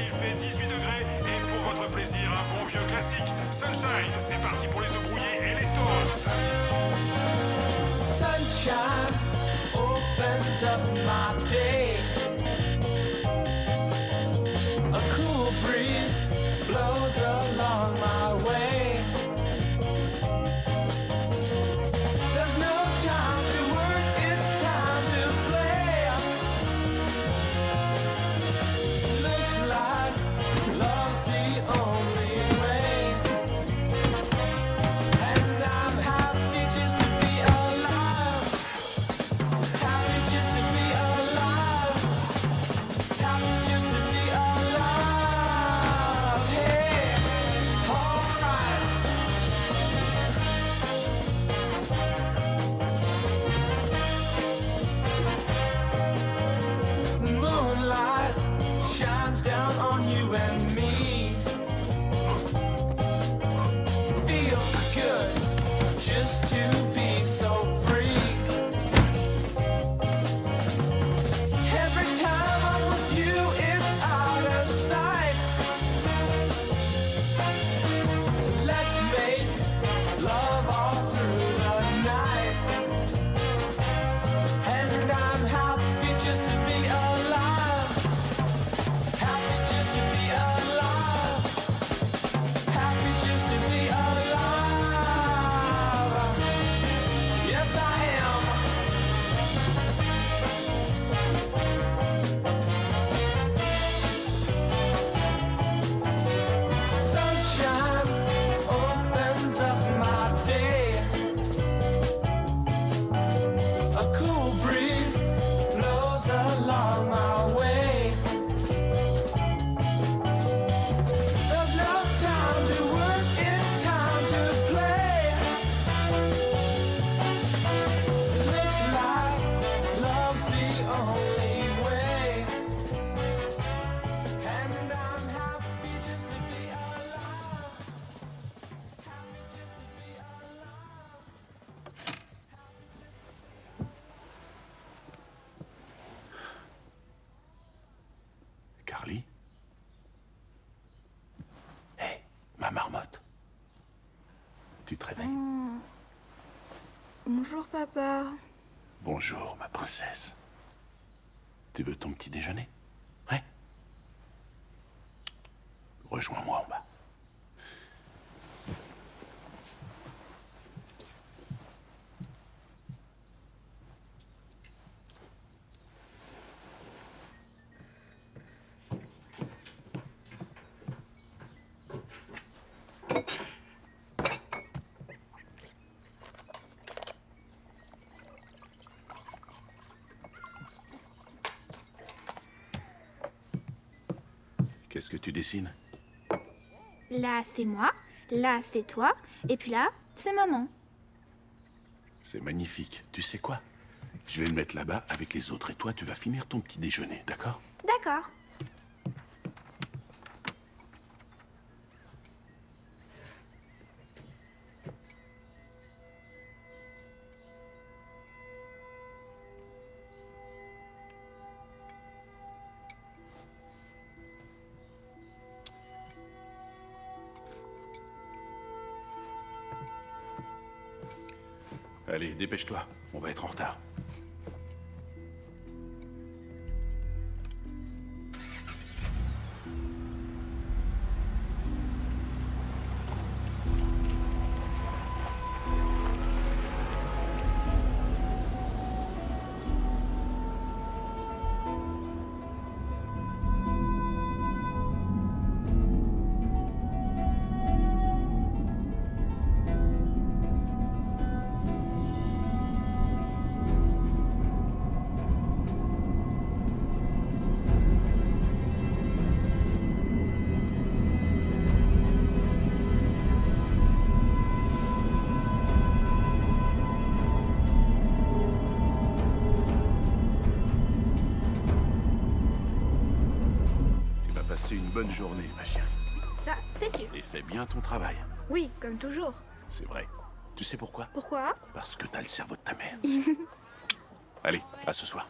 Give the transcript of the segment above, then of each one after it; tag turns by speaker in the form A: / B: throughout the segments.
A: il fait 18 degrés et pour votre plaisir, un bon vieux classique. Sunshine, c'est parti pour les œufs brouillés et les toasts.
B: Sunshine opens up my day. A cool breeze blows along my way. There's no time to work, it's time to play. Looks like love's the only way. And I'm happy just to be alive. Happy just to be alive. Happy just to be alive. Yeah, alright. Moonlight shines down on you and me. Feel good just to be so free. Every time I'm with you, it's out of sight. Let's make love all through the night. And I'm happy just to be alive. Happy just to be alive. Happy just to be alive. Yes, I am. Sunshine opens up my day. A cool breeze blows along my way. There's no time to work, it's time to play. Looks like love's the only way. And I'm happy just to be alive. Happy just to be alive.
A: Carly? Hé, ma marmotte. Tu te réveilles?
C: Bonjour papa.
A: Bonjour, ma princesse. Tu veux ton petit déjeuner? Ouais. Rejoins-moi en bas. Qu'est-ce que tu dessines?
C: Là c'est moi, là c'est toi, et puis là c'est maman.
A: C'est magnifique. Tu sais quoi? Je vais le mettre là-bas avec les autres et toi, tu vas finir ton petit déjeuner, d'accord?
C: D'accord.
A: Allez, dépêche-toi. On va être en retard. Une bonne journée, ma chérie.
C: Ça, c'est sûr.
A: Et fais bien ton travail.
C: Oui, comme toujours.
A: C'est vrai. Tu sais pourquoi?
C: Pourquoi?
A: Parce que t'as le cerveau de ta mère. Allez, à ce soir.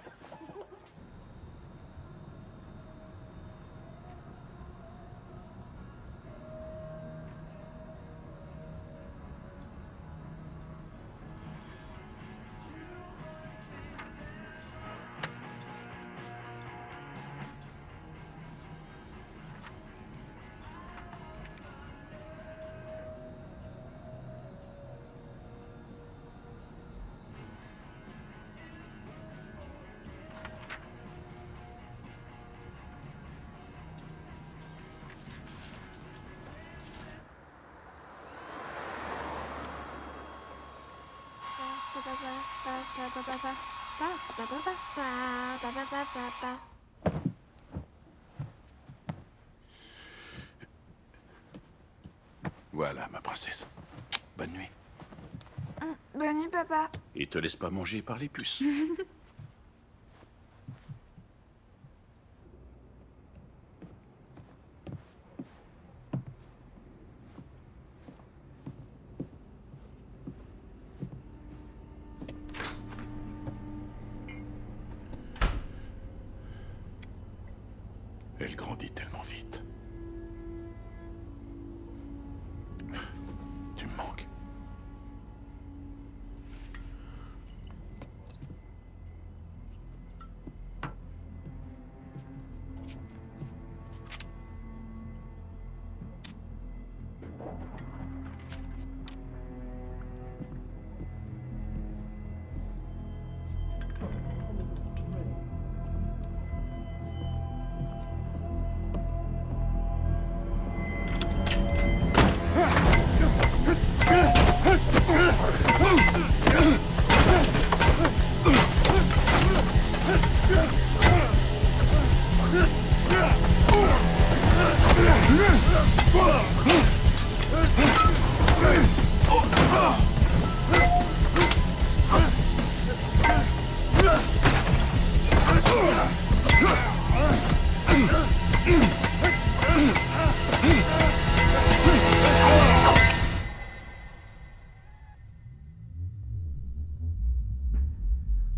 A: Voilà, ma princesse. Bonne nuit.
C: Bonne nuit, papa.
A: Et te laisse pas manger par les puces. Elle grandit tellement vite. Tu me manques.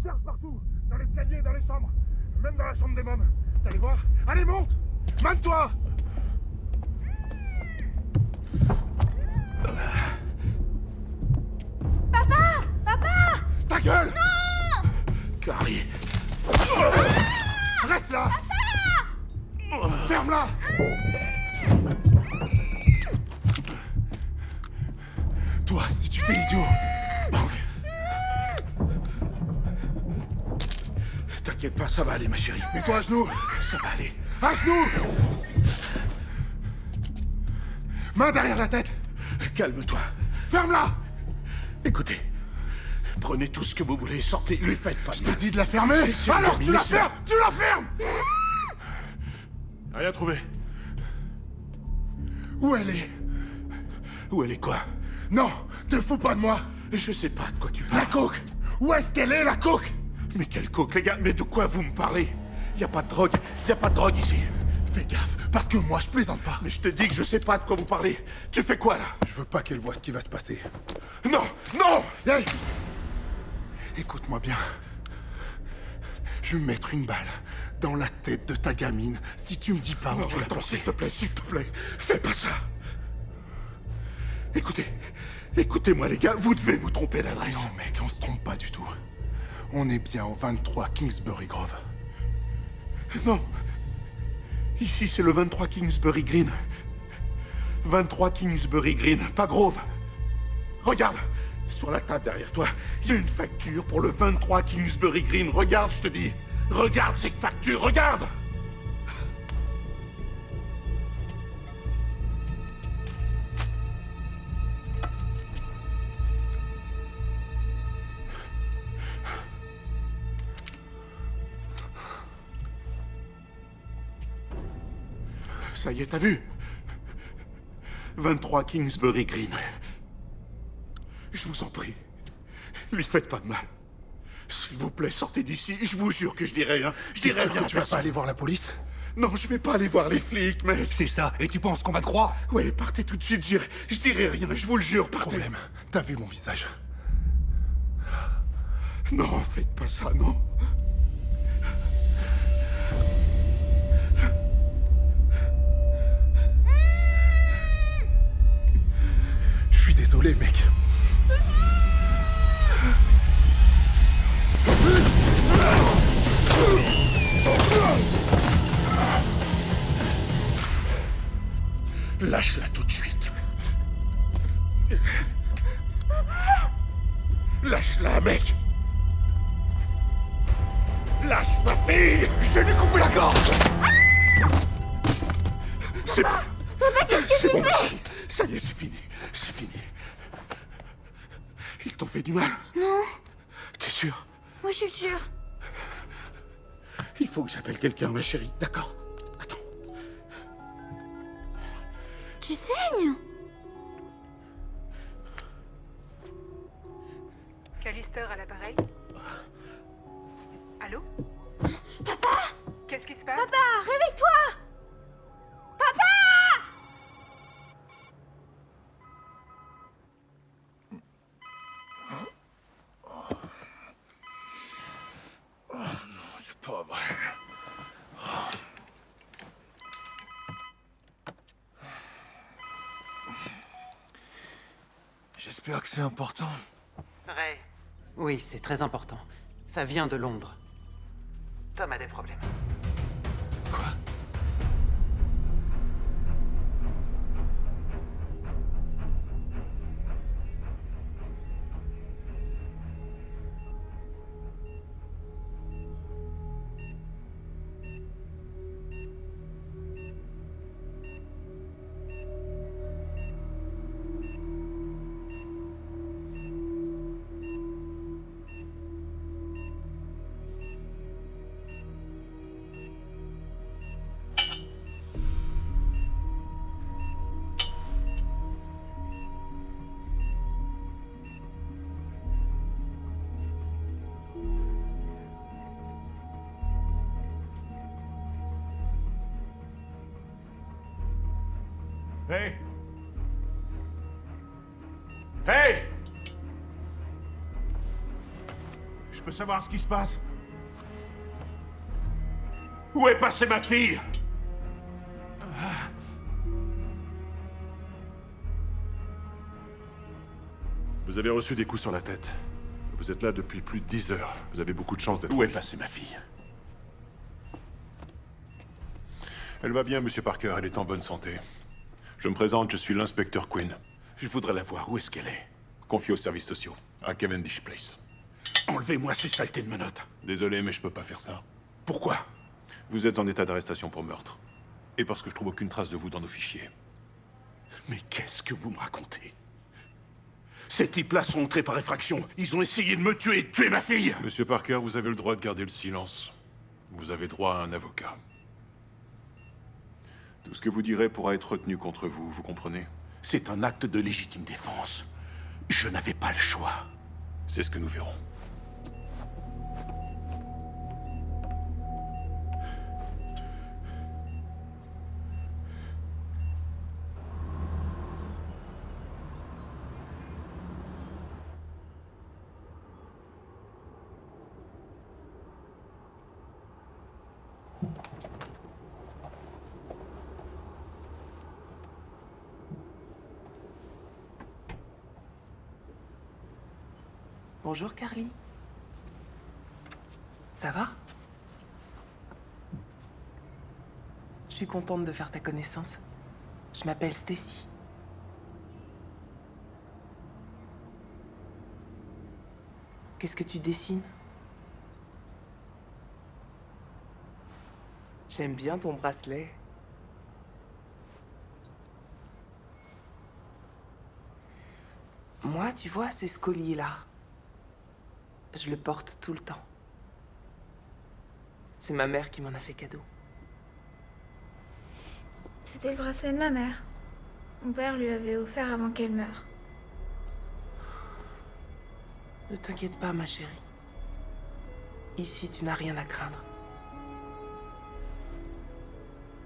D: Cherche partout, dans l'escalier, dans les chambres, même dans la chambre des mômes. T'allais voir? Allez, monte! Mène-toi!
C: Papa! Papa!
D: Ta gueule!
C: Non!
A: Carly.
D: Reste là! Ferme-la! Toi, si tu fais l'idiot, bang!
A: T'inquiète pas, ça va aller, ma chérie.
D: Mets-toi à genoux!
A: Ça va aller.
D: À genoux! Main derrière la tête!
A: Calme-toi.
D: Ferme-la!
A: Écoutez, prenez tout ce que vous voulez, sortez, lui faites pas
D: Je
A: de
D: t'ai
A: mal.
D: dit de la fermer!
A: Laissez-le
D: Alors tu
A: terminer,
D: la
A: c'est
D: fermes! Tu la fermes!
A: Rien trouvé.
D: Où elle est?
A: Où elle est quoi?
D: Non, te fous pas de moi!
A: Je sais pas de quoi tu
D: La
A: parles.
D: coke! Où est-ce qu'elle est, la coke?
A: Mais quelle coke, les gars? Mais de quoi vous me parlez? Y a pas de drogue. Y a pas de drogue ici.
D: Fais gaffe, parce que moi, je plaisante pas.
A: Mais je te dis que je sais pas de quoi vous parlez. Tu fais quoi, là?
D: Je veux pas qu'elle voie ce qui va se passer.
A: Non! Non!
D: Hey! Écoute-moi bien. Je vais mettre une balle dans la tête de ta gamine si tu me dis pas où
A: Non,
D: tu l'as
A: attends,
D: placée.
A: s'il te plaît, fais pas ça. Écoutez-moi, les gars, vous devez vous tromper d'adresse.
D: Non, mec, on se trompe pas du tout. On est bien au 23 Kingsbury Grove.
A: Non. Ici, c'est le 23 Kingsbury Green. 23 Kingsbury Green, pas Grove. Regarde, sur la table derrière toi, il y a une facture pour le 23 Kingsbury Green. Regarde, je te dis. Regarde cette facture, regarde! Ça y est, t'as vu? 23 Kingsbury Green. Je vous en prie, lui faites pas de mal. S'il vous plaît, sortez d'ici. Je vous jure que je dirai rien. Je
D: T'es
A: dirai
D: sûr
A: rien
D: que
A: à
D: tu vas
A: personne.
D: pas aller voir la police?
A: Non, je vais pas aller voir les flics, mec.
E: C'est ça, et tu penses qu'on va te croire?
A: Ouais, partez tout de suite, je dirai rien, je vous le jure, partez.
D: Problème, t'as vu mon visage?
A: Non, faites pas ça, non.
D: Je suis désolé, mec.
A: Lâche-la tout de suite. Lâche-la, mec. Lâche ma fille. Je vais lui couper la gorge. C'est bon. C'est bon, ma chérie. Ça y est, c'est fini. C'est fini. Ils t'ont fait du mal?
C: Non.
A: T'es sûr?
C: Moi, je suis sûre.
A: Il faut que j'appelle quelqu'un, ma chérie, d'accord? Attends.
C: Tu saignes?
F: Callister à l'appareil. Allô?
C: Papa!
F: Qu'est-ce qui se passe?
C: Papa, réveille-toi! Papa!
A: C'est pas vrai.
E: J'espère que c'est important.
G: Ray. Oui, c'est très important. Ça vient de Londres. Tom a des problèmes.
E: Quoi?
A: Hey! Hey! Je peux savoir ce qui se passe? Où est passée ma fille?
H: Vous avez reçu des coups sur la tête. Vous êtes là depuis plus de 10 heures. Vous avez beaucoup de chance d'être...
A: Où est passée ma fille?
H: Elle va bien, Monsieur Parker. Elle est en bonne santé. Je me présente, je suis l'inspecteur Quinn.
A: Je voudrais la voir. Où est-ce qu'elle est?
H: Confié aux services sociaux, à Cavendish Place.
A: Enlevez-moi ces saletés de menottes.
H: Désolé, mais je peux pas faire ça.
A: Pourquoi?
H: Vous êtes en état d'arrestation pour meurtre. Et parce que je trouve aucune trace de vous dans nos fichiers.
A: Mais qu'est-ce que vous me racontez? Ces types-là sont entrés par effraction. Ils ont essayé de me tuer et de tuer ma fille.
H: Monsieur Parker, vous avez le droit de garder le silence. Vous avez droit à un avocat. Tout ce que vous direz pourra être retenu contre vous, vous comprenez?
A: C'est un acte de légitime défense. Je n'avais pas le choix.
H: C'est ce que nous verrons.
I: Bonjour Carly. Ça va? Je suis contente de faire ta connaissance. Je m'appelle Stacy. Qu'est-ce que tu dessines? J'aime bien ton bracelet. Moi, tu vois, c'est ce collier-là. Je le porte tout le temps. C'est ma mère qui m'en a fait cadeau.
C: C'était le bracelet de ma mère. Mon père lui avait offert avant qu'elle meure.
I: Ne t'inquiète pas, ma chérie. Ici, tu n'as rien à craindre.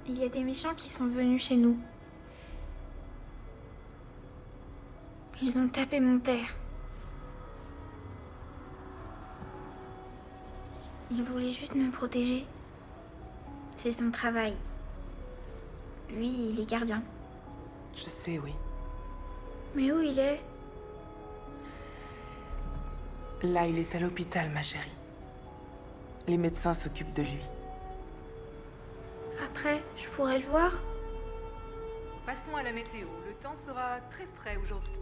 C: Il y a des méchants qui sont venus chez nous. Ils ont tapé mon père. Il voulait juste me protéger. C'est son travail. Lui, il est gardien.
I: Je sais, oui.
C: Mais où il est?
I: Là, il est à l'hôpital, ma chérie. Les médecins s'occupent de lui.
C: Après, je pourrais le voir?
F: Passons à la météo. Le temps sera très frais aujourd'hui.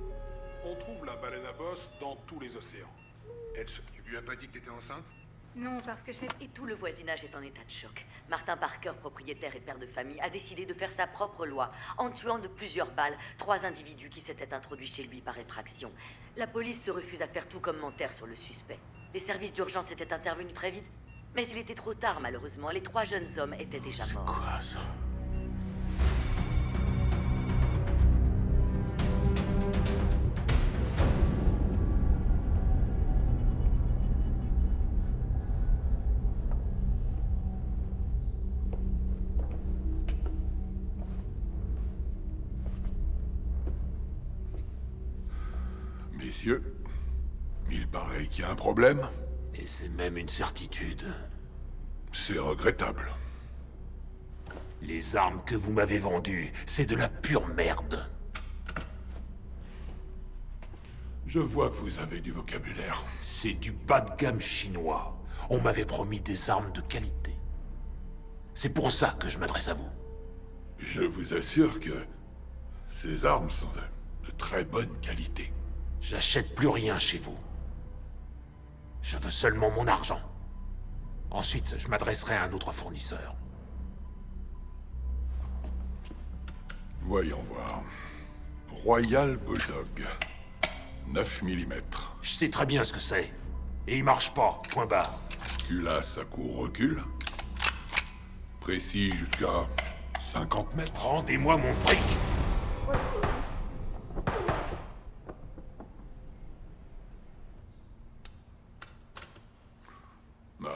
J: On trouve la baleine à bosse dans tous les océans. Tu lui as pas dit que t'étais enceinte?
F: Non, parce que je n'ai...
K: Et tout le voisinage est en état de choc. Martin Parker, propriétaire et père de famille, a décidé de faire sa propre loi, en tuant de plusieurs balles 3 individus qui s'étaient introduits chez lui par effraction. La police se refuse à faire tout commentaire sur le suspect. Les services d'urgence étaient intervenus très vite, mais il était trop tard malheureusement. Les 3 jeunes hommes étaient déjà morts.
H: Quoi, ça?
J: Messieurs, il paraît qu'il y a un problème.
L: Et c'est même une certitude.
J: C'est regrettable.
L: Les armes que vous m'avez vendues, c'est de la pure merde.
J: Je vois que vous avez du vocabulaire.
L: C'est du bas de gamme chinois. On m'avait promis des armes de qualité. C'est pour ça que je m'adresse à vous.
J: Je vous assure que ces armes sont de très bonne qualité.
L: J'achète plus rien chez vous. Je veux seulement mon argent. Ensuite, je m'adresserai à un autre fournisseur.
J: Voyons voir. Royal Bulldog. 9 mm.
L: Je sais très bien ce que c'est. Et il marche pas, point barre.
J: Culasse à court-recul. Précis jusqu'à 50 mètres.
L: Rendez-moi mon fric!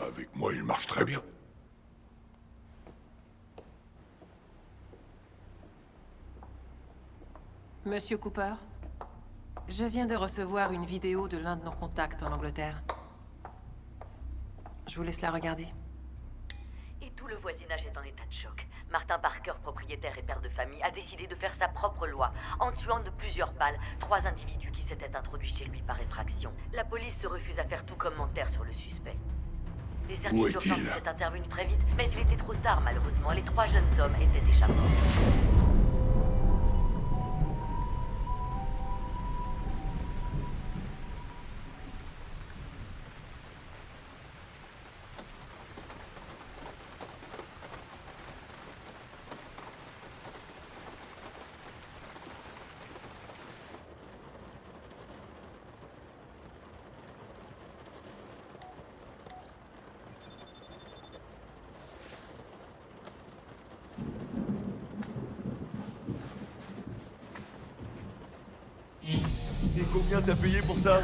J: Avec moi, il marche très bien.
M: Monsieur Cooper, je viens de recevoir une vidéo de l'un de nos contacts en Angleterre. Je vous laisse la regarder.
K: Et tout le voisinage est en état de choc. Martin Parker, propriétaire et père de famille, a décidé de faire sa propre loi, en tuant de plusieurs balles 3 individus qui s'étaient introduits chez lui par effraction. La police se refuse à faire tout commentaire sur le suspect. Les services d'urgence étaient intervenus très vite, mais il était trop tard malheureusement. Les 3 jeunes hommes étaient déjà morts.
E: Et combien t'as payé pour ça?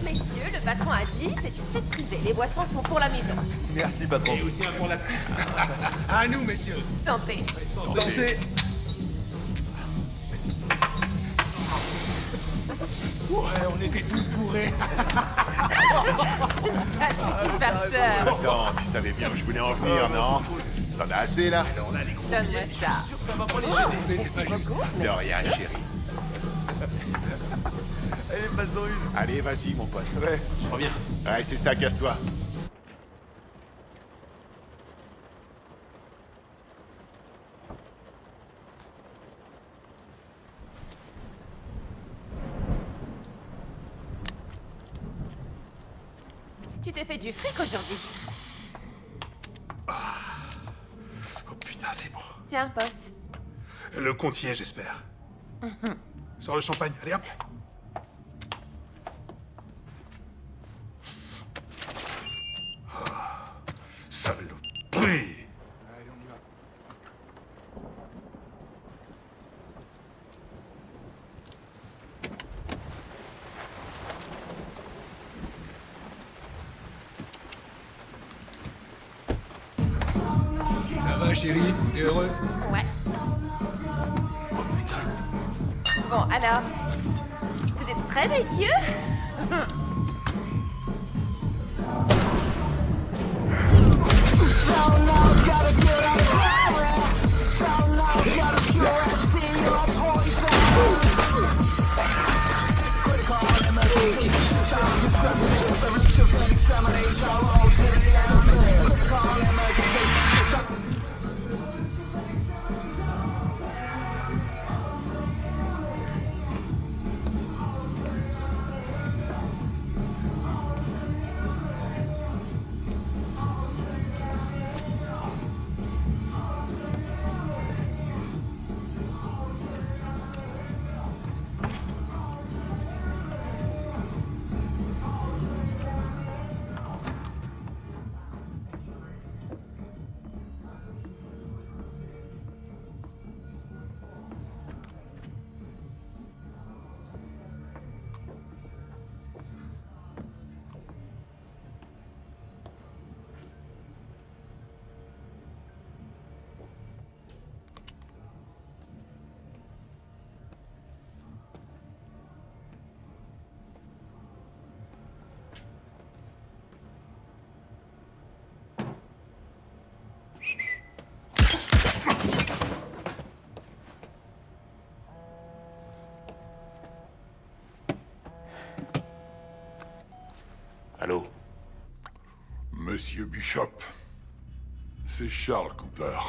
N: Messieurs, le patron a dit, c'est une fête privée. Les boissons sont pour la maison.
E: Merci, patron.
L: Et aussi un pour la petite.
E: À nous, messieurs.
N: Santé.
E: Santé. Ouais, on était tous bourrés.
N: Sale petit farceur.
H: Attends, tu savais bien où je voulais en venir, non? T'en as assez, là?
N: Donne-moi ça.
E: Ça va pas les gêner, c'est pas juste.
H: De rien, chérie.
E: Allez, passe-en une.
H: Allez, vas-y, mon pote.
E: Ouais.
L: Je reviens.
H: Ouais, c'est ça, casse-toi.
N: Tu t'es fait du fric aujourd'hui.
J: Oh putain, c'est bon.
N: Tiens, boss.
J: Le compte y est, j'espère. Sors le champagne, allez hop. Saloperie.
D: Allez, on y va.
E: Ça va, chérie? T'es heureuse?
N: Ouais.
E: Oh putain.
N: Bon, alors. Vous êtes prêts, messieurs?
L: Allô?
J: Monsieur Bishop. C'est Charles Cooper.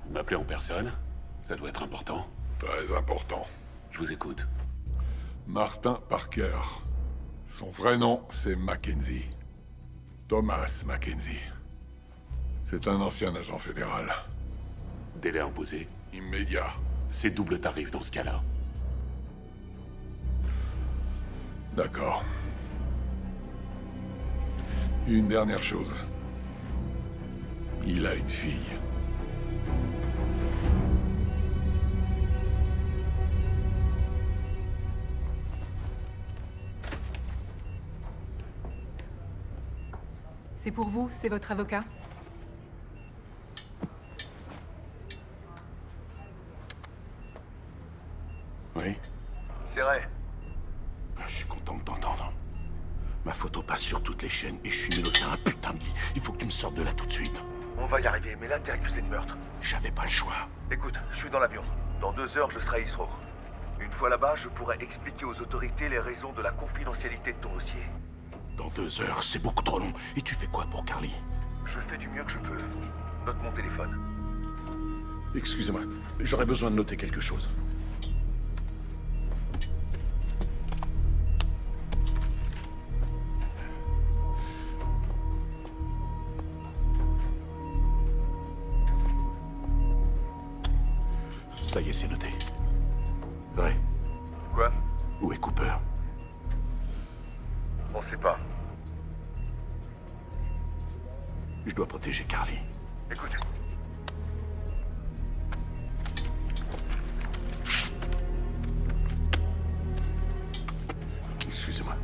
L: Vous m'appelez en personne? Ça doit être important.
J: Très important.
L: Je vous écoute.
J: Martin Parker. Son vrai nom, c'est Mackenzie. Thomas Mackenzie. C'est un ancien agent fédéral.
L: Délai imposé?
J: Immédiat.
L: C'est double tarif dans ce cas-là.
J: D'accord. Une dernière chose. Il a une fille.
F: C'est pour vous, c'est votre avocat?
A: Oui?
O: C'est Ray.
A: Je suis content de t'entendre. Ma photo passe sur toutes les chaînes et je suis mélodie à un putain de lit. Il faut que tu me sortes de là tout de suite.
O: On va y arriver, mais là, t'es accusé de meurtre.
A: J'avais pas le choix.
O: Écoute, je suis dans l'avion. Dans 2 heures, je serai à Heathrow. Une fois là-bas, je pourrai expliquer aux autorités les raisons de la confidentialité de ton dossier.
A: Dans 2 heures, c'est beaucoup trop long. Et tu fais quoi pour Carly?
O: Je fais du mieux que je peux. Note mon téléphone.
A: Excusez-moi, j'aurais besoin de noter quelque chose. Ça y est, c'est noté. Ouais.
O: Quoi?
A: Où est Cooper?
O: On sait pas.
A: Je dois protéger Carly.
O: Écoute.
A: Excusez-moi.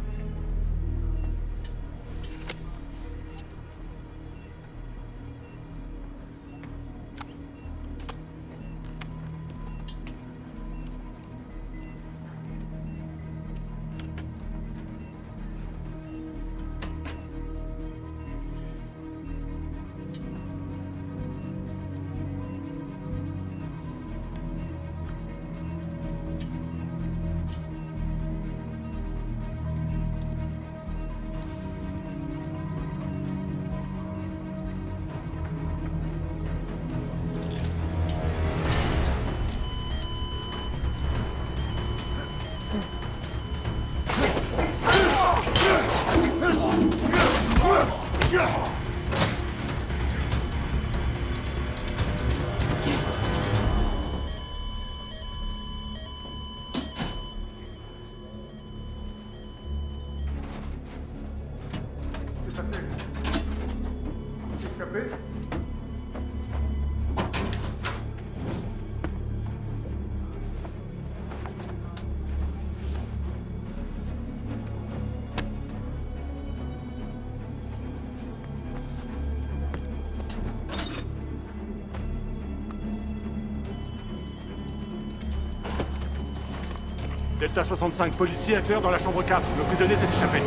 P: Delta 65, policier à cœur dans la chambre 4. Le prisonnier s'est échappé.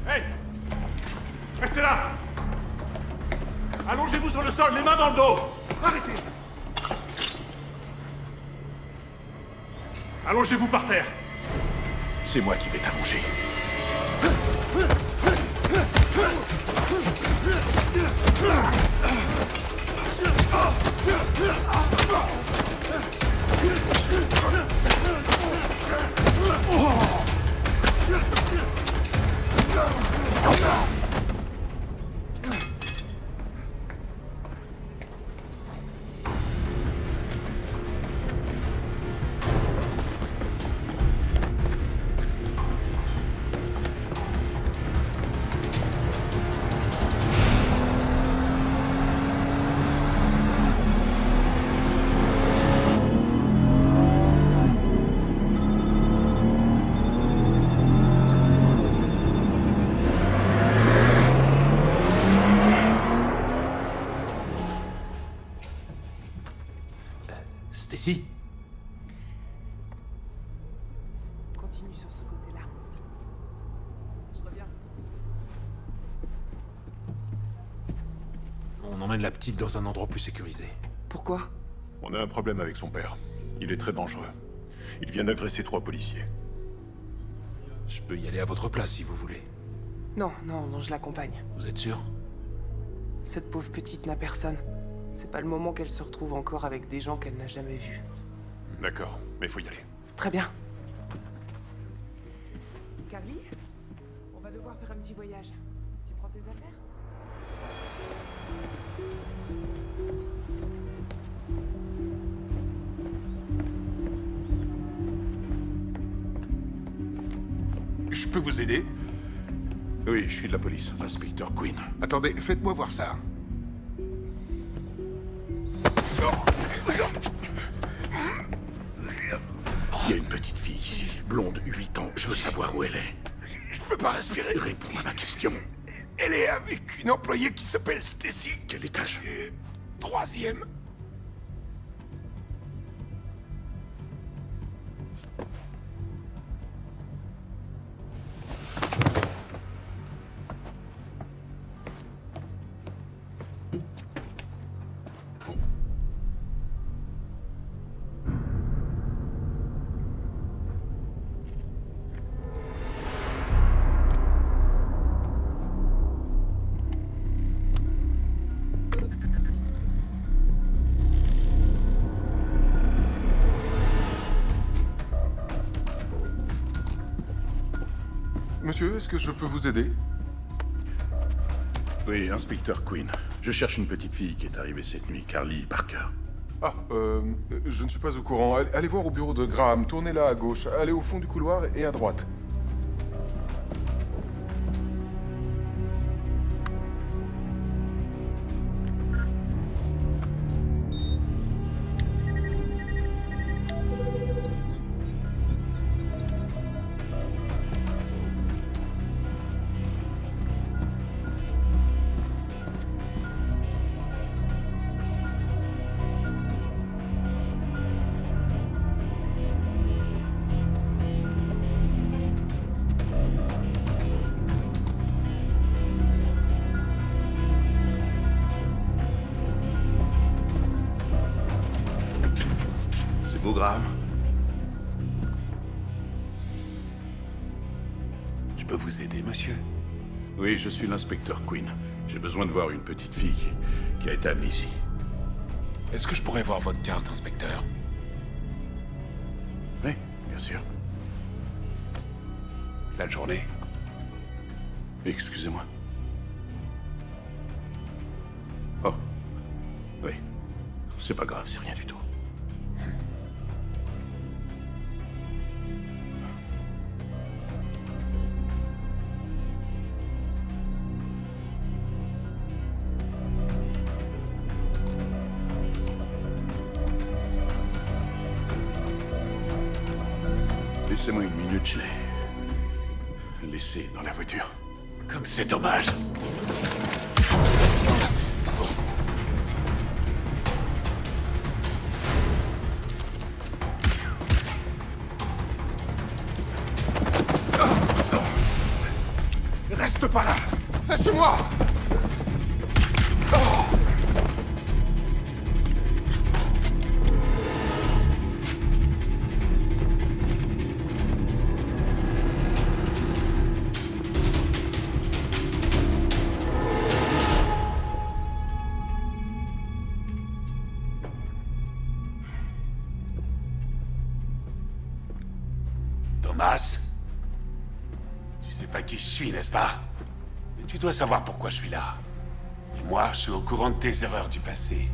P: Hey! Restez là! Allongez-vous sur le sol, les mains dans le dos!
A: Arrêtez!
P: Allongez-vous par terre.
A: C'est moi qui vais t'allonger.
L: Stacy?
I: Continue sur ce côté-là. Je reviens.
L: On emmène la petite dans un endroit plus sécurisé.
I: Pourquoi?
H: On a un problème avec son père. Il est très dangereux. Il vient d'agresser 3 policiers.
L: Je peux y aller à votre place si vous voulez.
I: Non, je l'accompagne.
L: Vous êtes sûr?
I: Cette pauvre petite n'a personne. C'est pas le moment qu'elle se retrouve encore avec des gens qu'elle n'a jamais vus.
H: D'accord, mais faut y aller.
I: Très bien. Carly, on va devoir faire un petit voyage. Tu prends tes affaires?
J: Je peux vous aider?
A: Oui, je suis de la police, inspecteur Quinn.
J: Attendez, faites-moi voir ça.
A: Il y a une petite fille ici, blonde, 8 ans. Je veux savoir où elle est.
J: Je peux pas respirer.
A: Réponds à ma question.
J: Elle est avec une employée qui s'appelle Stacy.
A: Quel étage?
J: 3e.
Q: Monsieur, est-ce que je peux vous aider?
A: Oui, inspecteur Quinn. Je cherche une petite fille qui est arrivée cette nuit, Carly Parker.
Q: Ah, je ne suis pas au courant. Allez voir au bureau de Graham, tournez là à gauche, allez au fond du couloir et à droite.
A: Graham? Je peux vous aider, monsieur? Oui, je suis l'inspecteur Quinn. J'ai besoin de voir une petite fille qui a été amenée ici.
J: Est-ce que je pourrais voir votre carte, inspecteur?
A: Oui, bien sûr.
J: Sale journée.
A: Excusez-moi. Oh. Oui. C'est pas grave, c'est rien du tout. Laissez-moi une minute, je l'ai laissé dans la voiture. Comme c'est dommage.
J: Reste pas là! Lâchez-moi!
L: Thomas? Tu sais pas qui je suis, n'est-ce pas? Mais tu dois savoir pourquoi je suis là. Et moi, je suis au courant de tes erreurs du passé.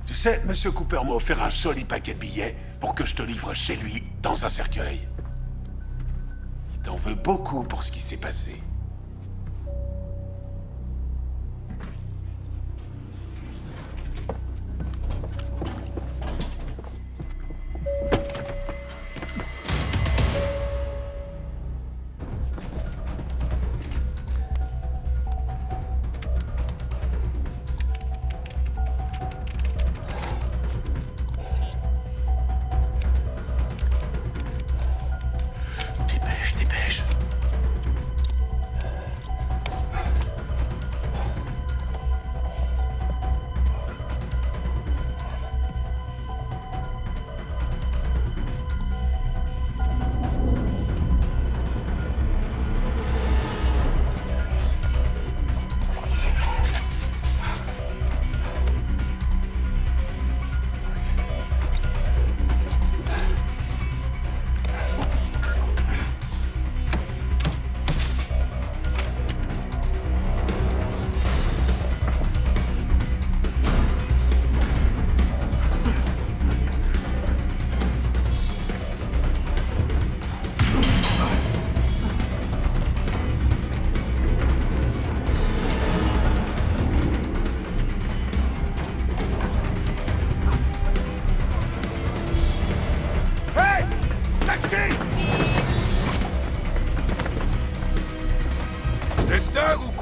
L: Tu sais, Monsieur Cooper m'a offert un joli paquet de billets pour que je te livre chez lui, dans un cercueil. Il t'en veut beaucoup pour ce qui s'est passé.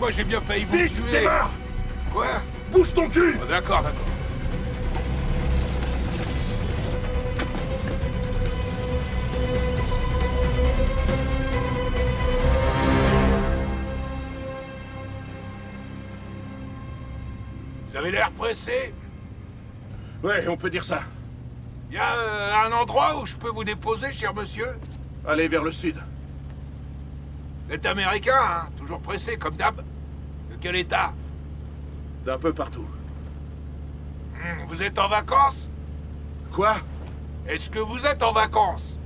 L: fois j'ai bien failli vous
A: Vite,
L: tuer.
A: démarre!
L: Quoi?
A: Bouge ton cul!
L: Oh, d'accord, d'accord. Vous avez l'air pressé?
A: Ouais, on peut dire ça.
L: Y a un endroit où je peux vous déposer, cher monsieur?
A: Allez vers le sud.
L: Vous êtes américain, hein? Toujours pressé, comme d'hab. De quel état?
A: D'un peu partout.
L: Vous êtes en vacances?
A: Quoi?
L: Est-ce que vous êtes en vacances?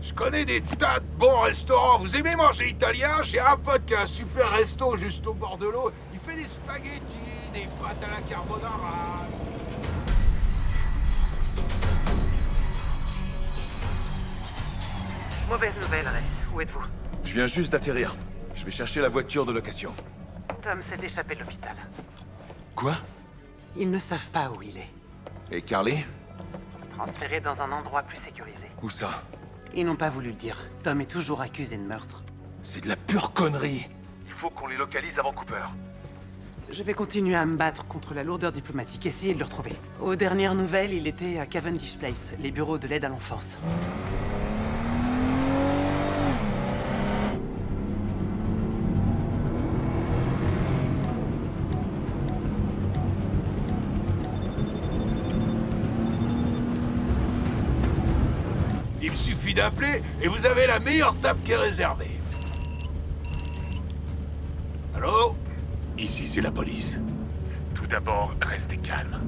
L: Je connais des tas de bons restaurants. Vous aimez manger italien? J'ai un pote qui a un super resto juste au bord de l'eau. Il fait des spaghettis, des pâtes à la carbonara.
G: Mauvaise nouvelle, Ray. Où êtes-vous?
O: Je viens juste d'atterrir. Je vais chercher la voiture de location.
G: Tom s'est échappé de l'hôpital.
O: Quoi?
G: Ils ne savent pas où il est.
O: Et Carly?
G: Transféré dans un endroit plus sécurisé.
O: Où ça?
G: Ils n'ont pas voulu le dire. Tom est toujours accusé de meurtre.
O: C'est de la pure connerie. Il faut qu'on les localise avant Cooper.
G: Je vais continuer à me battre contre la lourdeur diplomatique, essayer de le retrouver. Aux dernières nouvelles, il était à Cavendish Place, les bureaux de l'aide à l'enfance.
L: Il me suffit d'appeler et vous avez la meilleure table qui est réservée. Allô?
H: Ici, c'est la police. Tout d'abord, restez calme.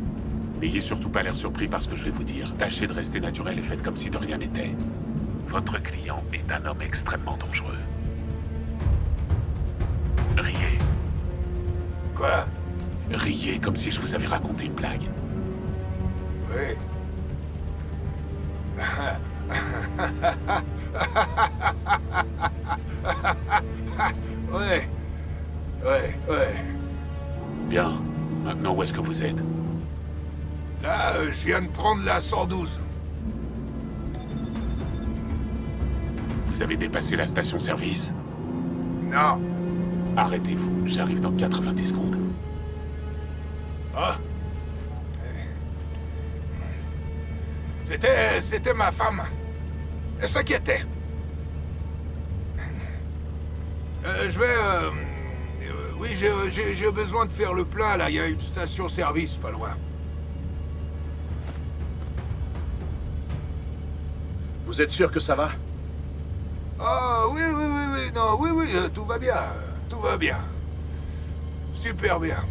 H: N'ayez surtout pas l'air surpris par ce que je vais vous dire. Tâchez de rester naturel et faites comme si de rien n'était. Votre client est un homme extrêmement dangereux. Riez.
L: Quoi?
H: Riez comme si je vous avais raconté une blague.
L: Oui. Ouais. Ouais.
H: Bien. Maintenant, où est-ce que vous êtes?
L: Là, je viens de prendre la 112.
H: Vous avez dépassé la station-service?
L: Non.
H: Arrêtez-vous, j'arrive dans 90 secondes.
L: Ah. C'était ma femme. Elle s'inquiétait. Je vais... oui, j'ai besoin de faire le plein, là. Il y a une station-service pas loin.
A: Vous êtes sûr que ça va?
L: Ah, oui, non, oui, tout va bien. Tout va bien. Super bien.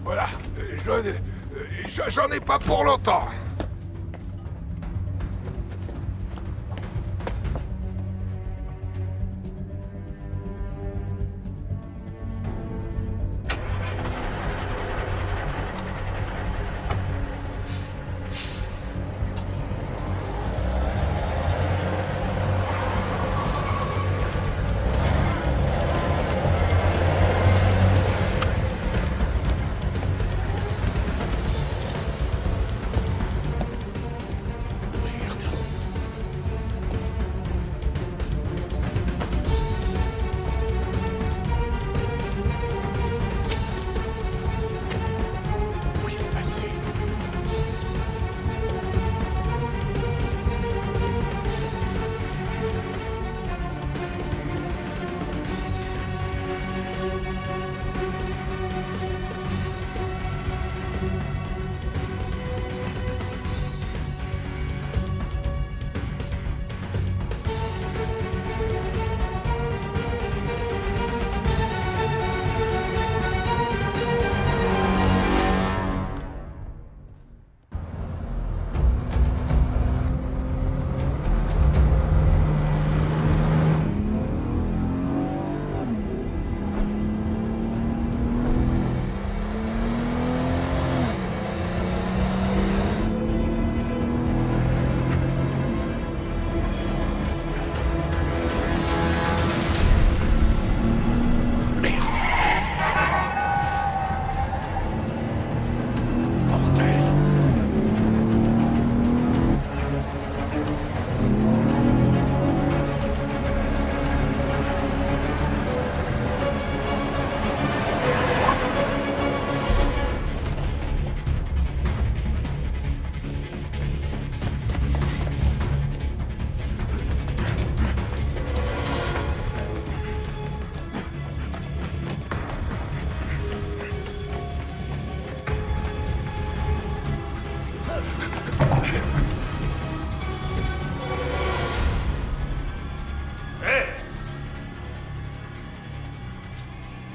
L: Voilà, j'en ai pas pour longtemps.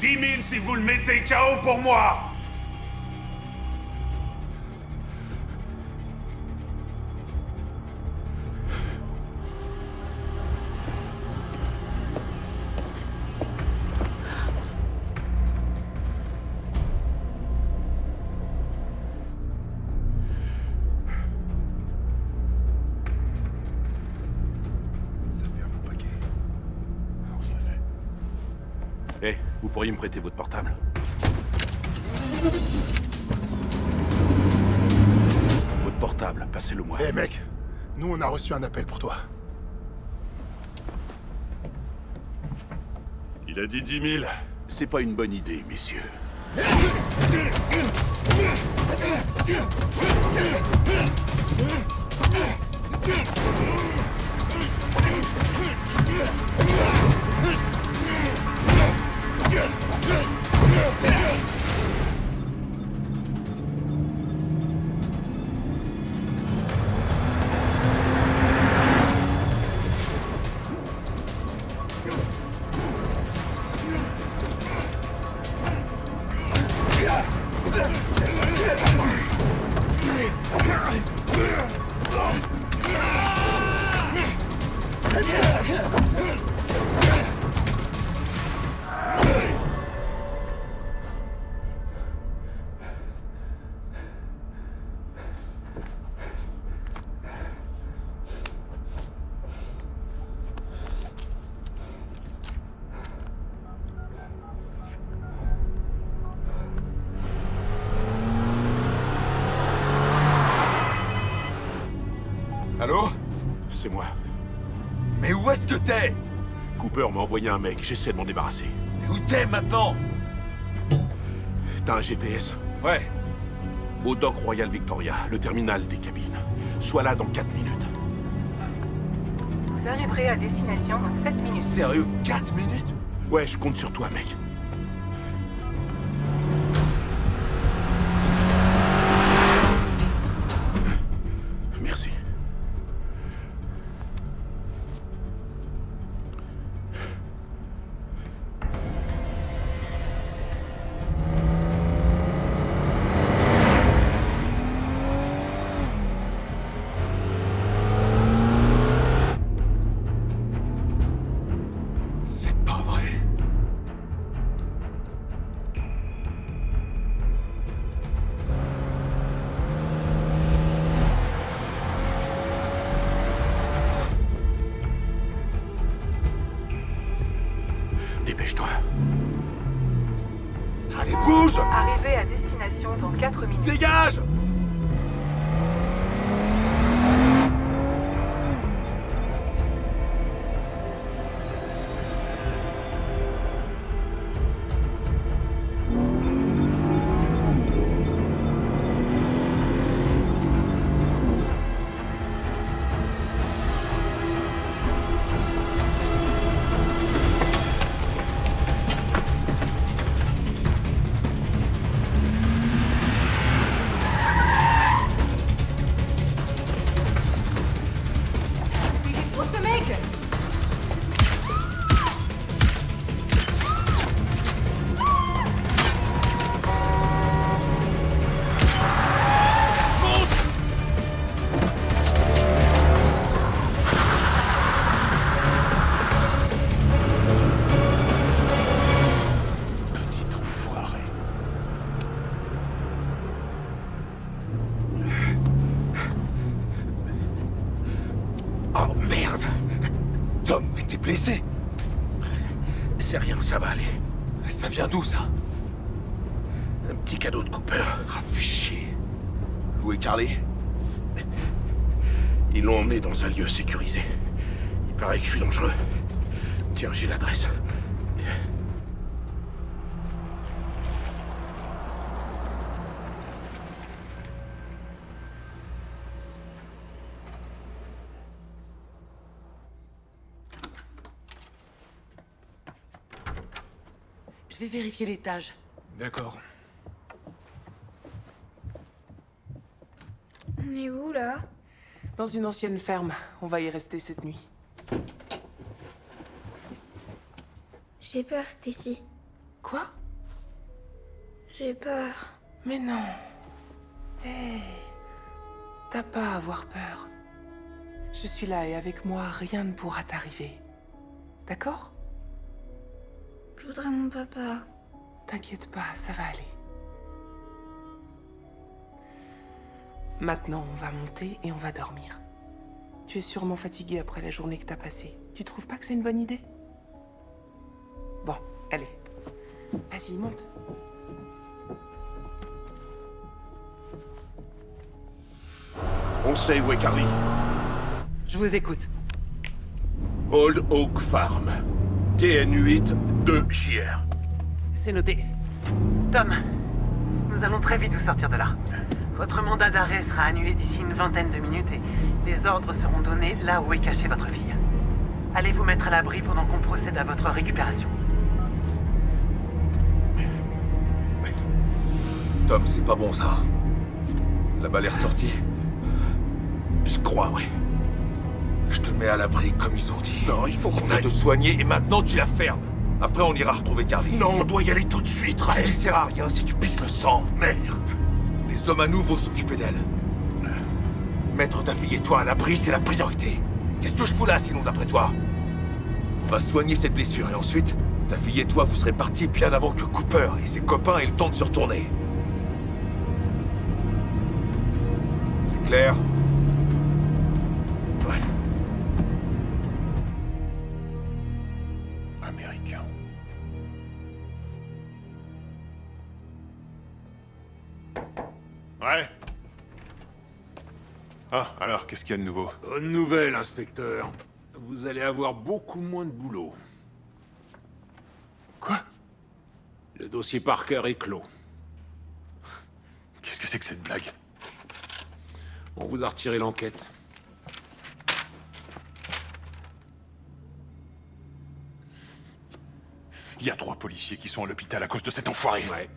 H: 10 000 si vous le mettez KO pour moi.
A: Eh, vous pourriez me prêter votre portable? Votre portable, passez-le-moi.
D: Eh mec, nous on a reçu un appel pour toi.
A: Il a dit 10 000. C'est pas une bonne idée, messieurs.
H: Allô?
A: C'est moi.
H: Mais où est-ce que t'es?
A: Cooper m'a envoyé un mec, j'essaie de m'en débarrasser.
H: Mais où t'es maintenant?
A: T'as un GPS?
H: Ouais.
A: Au dock Royal Victoria, le terminal des cabines. Sois là dans 4 minutes.
F: Vous arriverez à destination dans 7 minutes.
H: Sérieux? 4 minutes?
A: Ouais, je compte sur toi, mec. Merci.
H: C'est pas vrai.
A: Dépêche-toi.
H: Allez, bouge!
F: Arrivez à destination dans 4 minutes.
H: Dégage!
F: Où ce mec?
A: Petit enfoiré.
H: Oh merde! Tom, mais t'es blessé?
A: C'est rien, ça va aller.
H: Ça vient d'où ça?
A: Un petit cadeau de Cooper.
H: Ah, fais chier. Où est Carly?
A: Ils l'ont emmené dans un lieu sécurisé. Il paraît que je suis dangereux. Tiens, j'ai l'adresse.
I: Je vais vérifier l'étage.
E: D'accord.
C: On est où, là?
I: Dans une ancienne ferme. On va y rester cette nuit.
C: J'ai peur, Stacy.
I: Quoi?
C: J'ai peur.
I: Mais non. Hé. T'as pas à avoir peur. Je suis là et avec moi, rien ne pourra t'arriver. D'accord?
C: Je voudrais mon papa.
I: T'inquiète pas, ça va aller. Maintenant, on va monter et on va dormir. Tu es sûrement fatigué après la journée que t'as passée. Tu trouves pas que c'est une bonne idée? Bon, allez. Vas-y, monte.
A: On sait où est Carly.
G: Je vous écoute.
A: Old Oak Farm. TN8 2JR.
G: C'est noté. Tom, nous allons très vite vous sortir de là. Votre mandat d'arrêt sera annulé d'ici une vingtaine de minutes et les ordres seront donnés là où est cachée votre fille. Allez vous mettre à l'abri pendant qu'on procède à votre récupération.
O: Tom, c'est pas bon ça. La balle est ressortie.
A: Je crois, oui.
O: Je te mets à l'abri comme ils ont dit.
A: Non, il faut qu'on
O: va
A: aille.
O: te soigner et maintenant tu la fermes. Après on ira retrouver Carly.
A: Non, on doit y aller tout de suite,
O: Tu
A: Ray.
O: ne sert à rien si tu pisses le sang.
A: Merde.
O: Des hommes à nous vont s'occuper d'elle. Mettre ta fille et toi à l'abri, c'est la priorité. Qu'est-ce que je fous là sinon d'après toi? On va soigner cette blessure et ensuite, ta fille et toi vous serez partis bien avant que Cooper et ses copains aient le temps de se retourner. C'est clair?
A: Ouais. Américain.
Q: Ouais. Ah, alors, qu'est-ce qu'il y a de nouveau?
L: Bonne nouvelle, inspecteur. Vous allez avoir beaucoup moins de boulot.
Q: Quoi?
L: Le dossier Parker est clos.
Q: Qu'est-ce que c'est que cette blague?
L: On vous a retiré l'enquête.
Q: Il y a 3 policiers qui sont à l'hôpital à cause de cet enfoiré.
L: Ouais.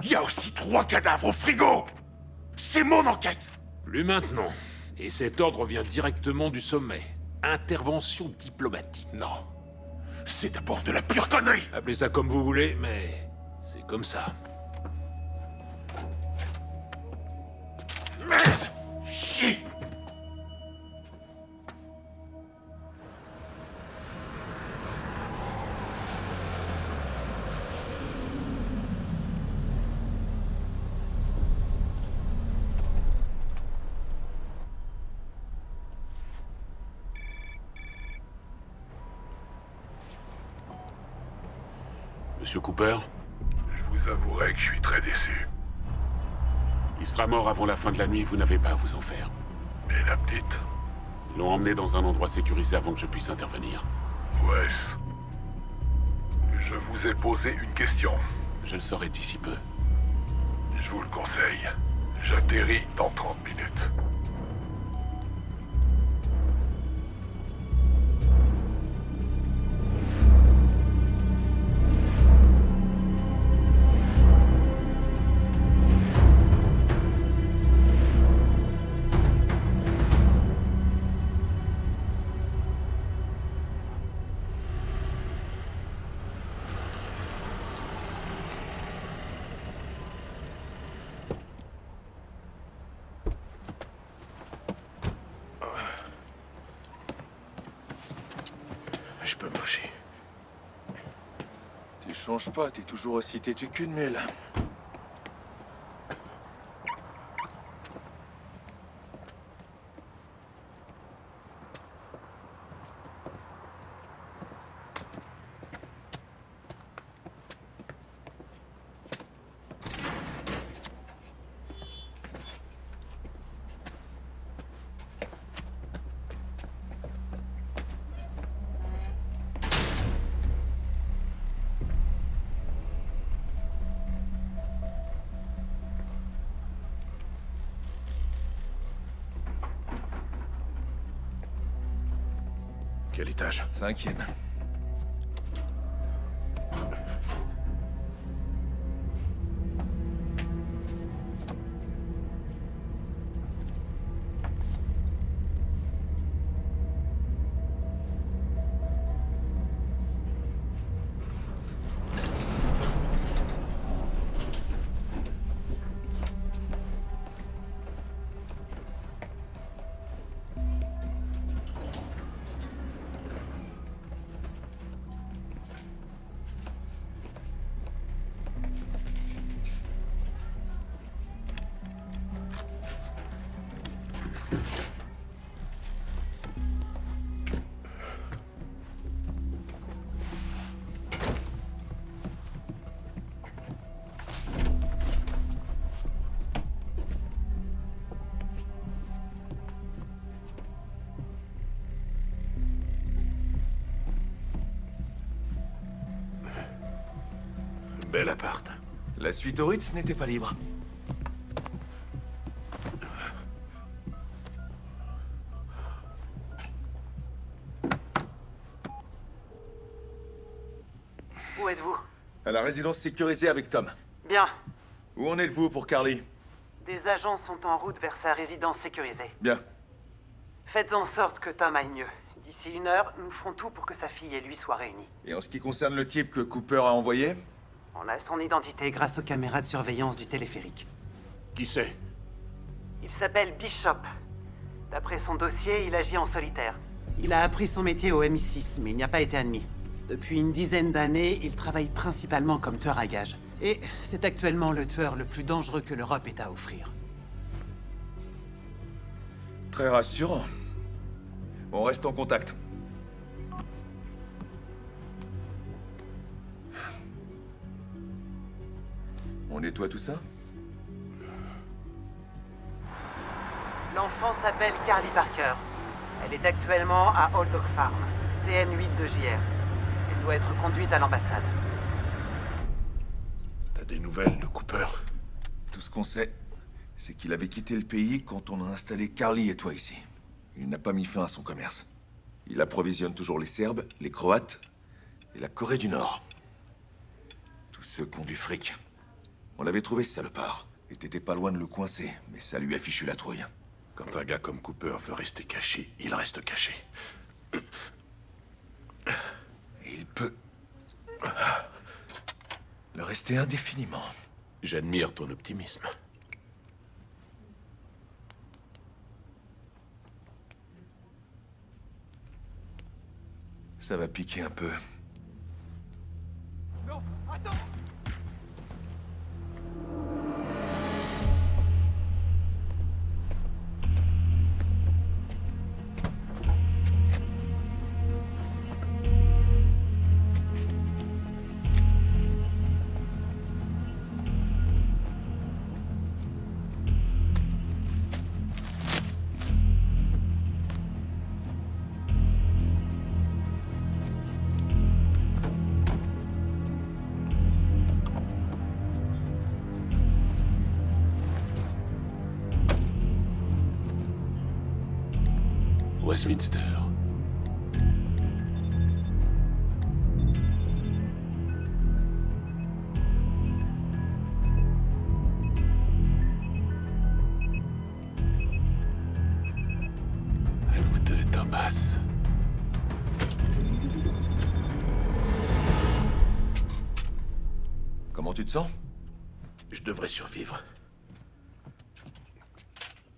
A: Il y a aussi 3 cadavres au frigo. C'est mon enquête.
L: Plus maintenant. Et cet ordre vient directement du sommet. Intervention diplomatique.
A: Non. C'est d'abord de la pure connerie.
L: Appelez ça comme vous voulez, mais c'est comme ça.
A: Merde. Chier.
H: Monsieur Cooper,
J: Je vous avouerai que je suis très déçu.
H: il sera mort avant la fin de la nuit, vous n'avez pas à vous en faire.
J: Et la petite?
H: Ils l'ont emmené dans un endroit sécurisé avant que je puisse intervenir.
J: Wes. Je vous ai posé une question.
H: Je le saurai d'ici peu.
J: Je vous le conseille. J'atterris dans 30 minutes.
A: Je peux marcher.
O: Tu changes pas, t'es toujours aussi têtu qu'une mule.
A: Quel étage?
O: 5e.
H: bel appart.
O: La suite au Ritz n'était pas libre.
G: Où êtes-vous?
O: À la résidence sécurisée avec Tom.
G: Bien.
O: Où en êtes-vous pour Carly?
G: Des agents sont en route vers sa résidence sécurisée.
O: Bien.
G: Faites en sorte que Tom aille mieux. D'ici 1 heure, nous ferons tout pour que sa fille et lui soient réunis.
O: Et en ce qui concerne le type que Cooper a envoyé?
G: On a son identité grâce aux caméras de surveillance du téléphérique.
H: Qui c'est?
G: Il s'appelle Bishop. D'après son dossier, il agit en solitaire. Il a appris son métier au MI6, mais il n'y a pas été admis. Depuis une dizaine d'années, il travaille principalement comme tueur à gages. Et c'est actuellement le tueur le plus dangereux que l'Europe ait à offrir.
O: Très rassurant. On reste en contact. On nettoie tout ça?
G: L'enfant s'appelle Carly Parker. Elle est actuellement à Old Oak Farm, TN8 de JR. Elle doit être conduite à l'ambassade.
H: T'as des nouvelles de Cooper?
O: Tout ce qu'on sait, c'est qu'il avait quitté le pays quand on a installé Carly et toi ici. Il n'a pas mis fin à son commerce. Il approvisionne toujours les Serbes, les Croates et la Corée du Nord. Tous ceux qui ont du fric. On l'avait trouvé, ce salopard. Et t'étais pas loin de le coincer, mais ça lui a fichu la trouille.
H: Quand un gars comme Cooper veut rester caché, il reste caché.
O: Et il peut le rester indéfiniment.
H: J'admire ton optimisme.
O: Ça va piquer un peu.
B: Non, attends!
H: Westminster. À nous deux, Thomas.
O: Comment tu te sens?
H: Je devrais survivre.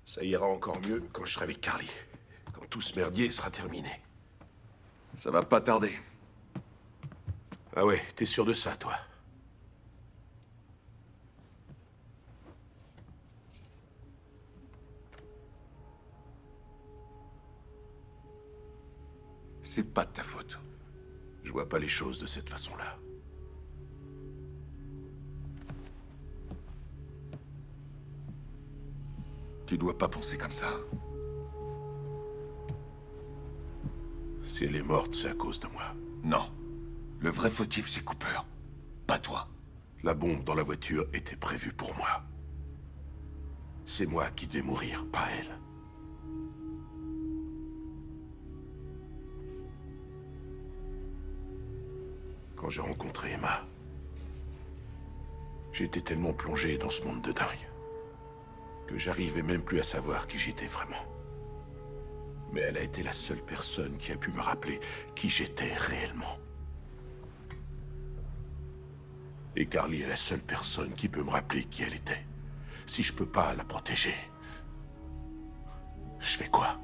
H: Ça ira encore mieux quand je serai avec Carly. Quand tout ce merdier sera terminé.
O: Ça va pas tarder.
H: Ah ouais, t'es sûr de ça, toi?
O: C'est pas de ta faute.
H: Je vois pas les choses de cette façon-là.
O: Tu dois pas penser comme ça.
H: Si elle est morte, c'est à cause de moi.
O: Non. Le vrai fautif, c'est Cooper. Pas toi.
H: La bombe dans la voiture était prévue pour moi. C'est moi qui devais mourir, pas elle. Quand j'ai rencontré Emma, j'étais tellement plongé dans ce monde de dingue que j'arrivais même plus à savoir qui j'étais vraiment. Mais elle a été la seule personne qui a pu me rappeler qui j'étais réellement. Et Carly est la seule personne qui peut me rappeler qui elle était. Si je peux pas la protéger, je fais quoi?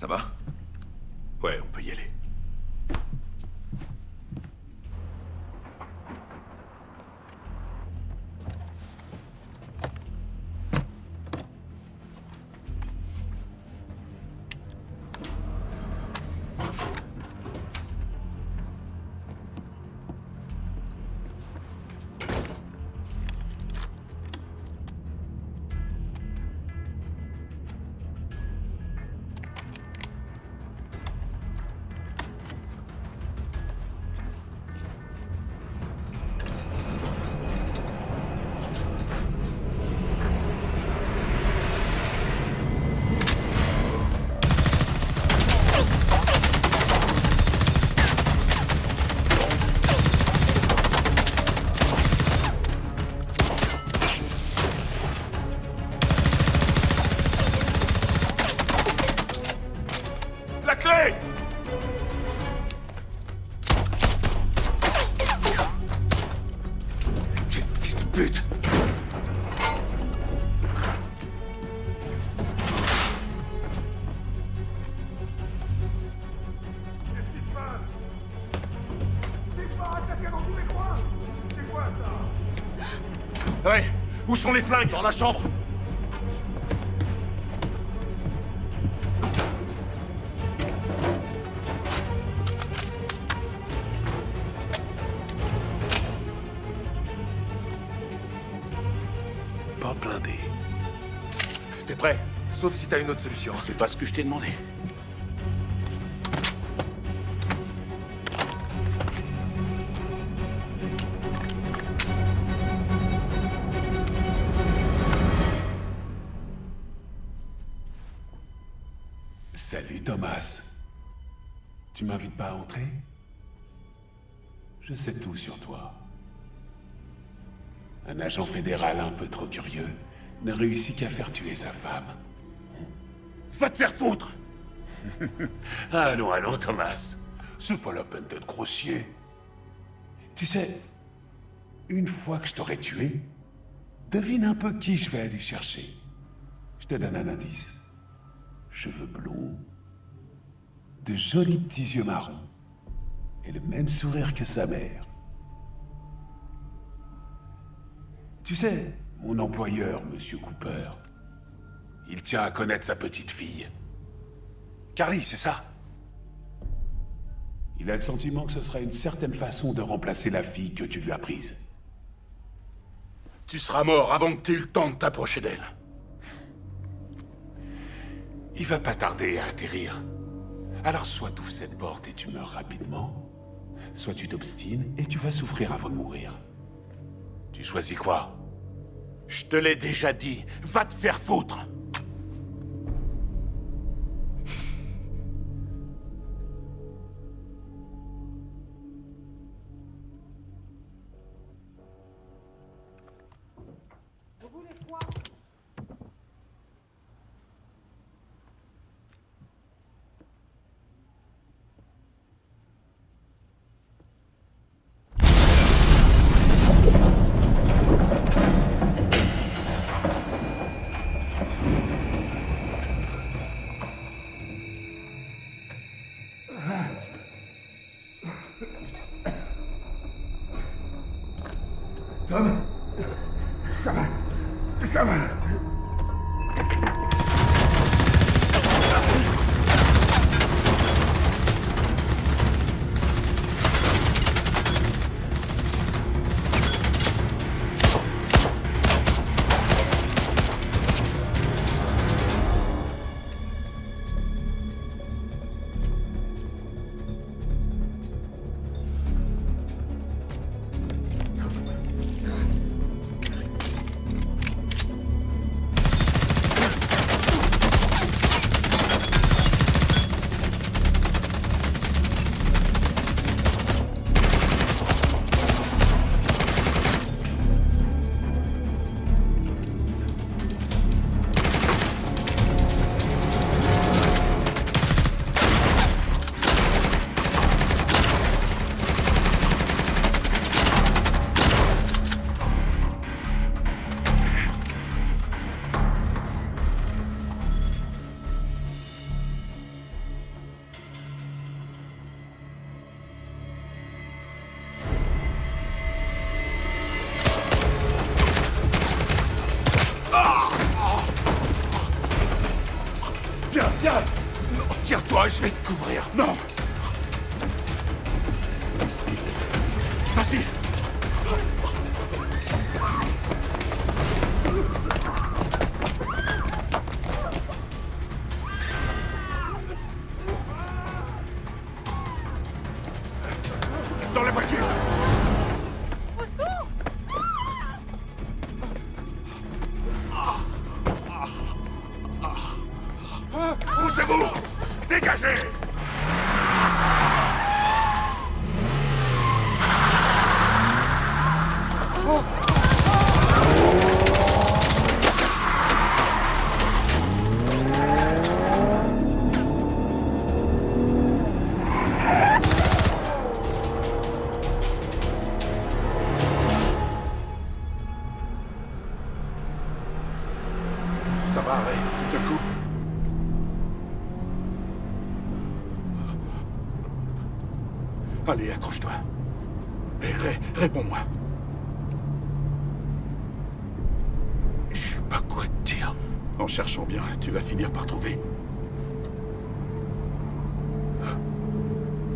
O: Ça va?
L: Ouais, on peut y aller.
A: La clé!
O: Quel fils de pute!
A: Ouais, où sont les flingues? Dans la chambre.
L: Pas blindé. T'es prêt?
O: Sauf si t'as une autre solution.
L: C'est pas ce que je t'ai demandé.
H: Salut Thomas. Tu m'invites pas à entrer? Je sais tout sur toi. Un agent fédéral un peu trop curieux ne réussit qu'à faire tuer sa femme.
A: Va te faire foutre!
H: Allons, allons, Thomas.
A: C'est pas la peine d'être grossier.
H: Tu sais, une fois que je t'aurai tué, devine un peu qui je vais aller chercher. Je te donne un indice. Cheveux blonds, de jolis petits yeux marrons, et le même sourire que sa mère. Tu sais, mon employeur, Monsieur Cooper,
L: Il tient à connaître sa petite fille. Carly, c'est ça?
H: il a le sentiment que ce serait une certaine façon de remplacer la fille que tu lui as prise.
L: Tu seras mort avant que tu aies eu le temps de t'approcher d'elle.
H: Il va pas tarder à atterrir. Alors soit tu ouvres cette porte et tu meurs rapidement, soit tu t'obstines et tu vas souffrir avant de mourir.
L: Tu choisis quoi? Je te l'ai déjà dit, va te faire foutre!
A: Tom, ça va, ça va. Je vais te couvrir. Non. Vas-y. Dans la voiture.
N: Au secours!
A: Poussez-vous. Dégagez. Ça va, Ray. Tu tiens le coup. Allez, accroche-toi. Hé, Ray, réponds-moi. Je sais pas quoi te dire. En cherchant bien, tu vas finir par trouver.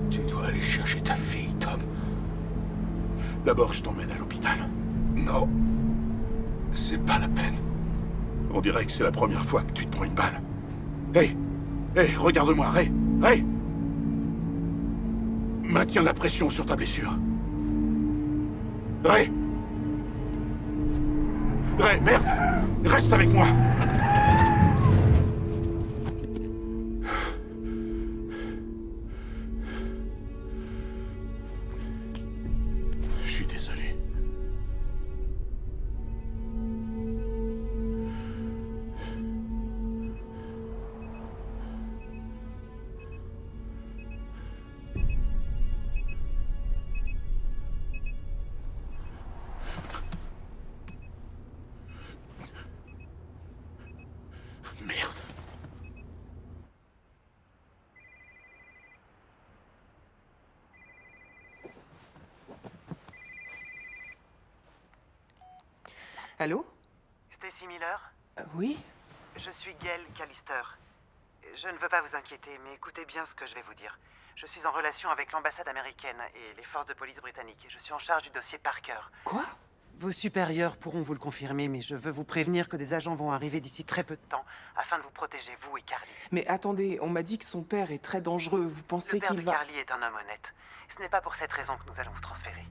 A: Tu dois aller chercher ta fille, Tom. D'abord, je t'emmène à l'hôpital. Non. C'est pas la peine. On dirait que c'est la première fois que tu te prends une balle. Hé! Hé, regarde-moi, Ray! Ray! Maintiens la pression sur ta blessure. Ray! Ray, merde! Reste avec moi! Je suis désolé. Merde.
I: Allô?
G: Stacy Miller?
I: Oui?
G: Je suis Gail Callister. Je ne veux pas vous inquiéter, mais écoutez bien ce que je vais vous dire. Je suis en relation avec l'ambassade américaine et les forces de police britanniques. Je suis en charge du dossier Parker.
I: Quoi?
G: Vos supérieurs pourront vous le confirmer, mais je veux vous prévenir que des agents vont arriver d'ici très peu de temps afin de vous protéger, vous et Carly.
I: Mais attendez, on m'a dit que son père est très dangereux. Vous pensez
G: Le père
I: qu'il
G: de
I: va...
G: Carly est un homme honnête. Ce n'est pas pour cette raison que nous allons vous transférer.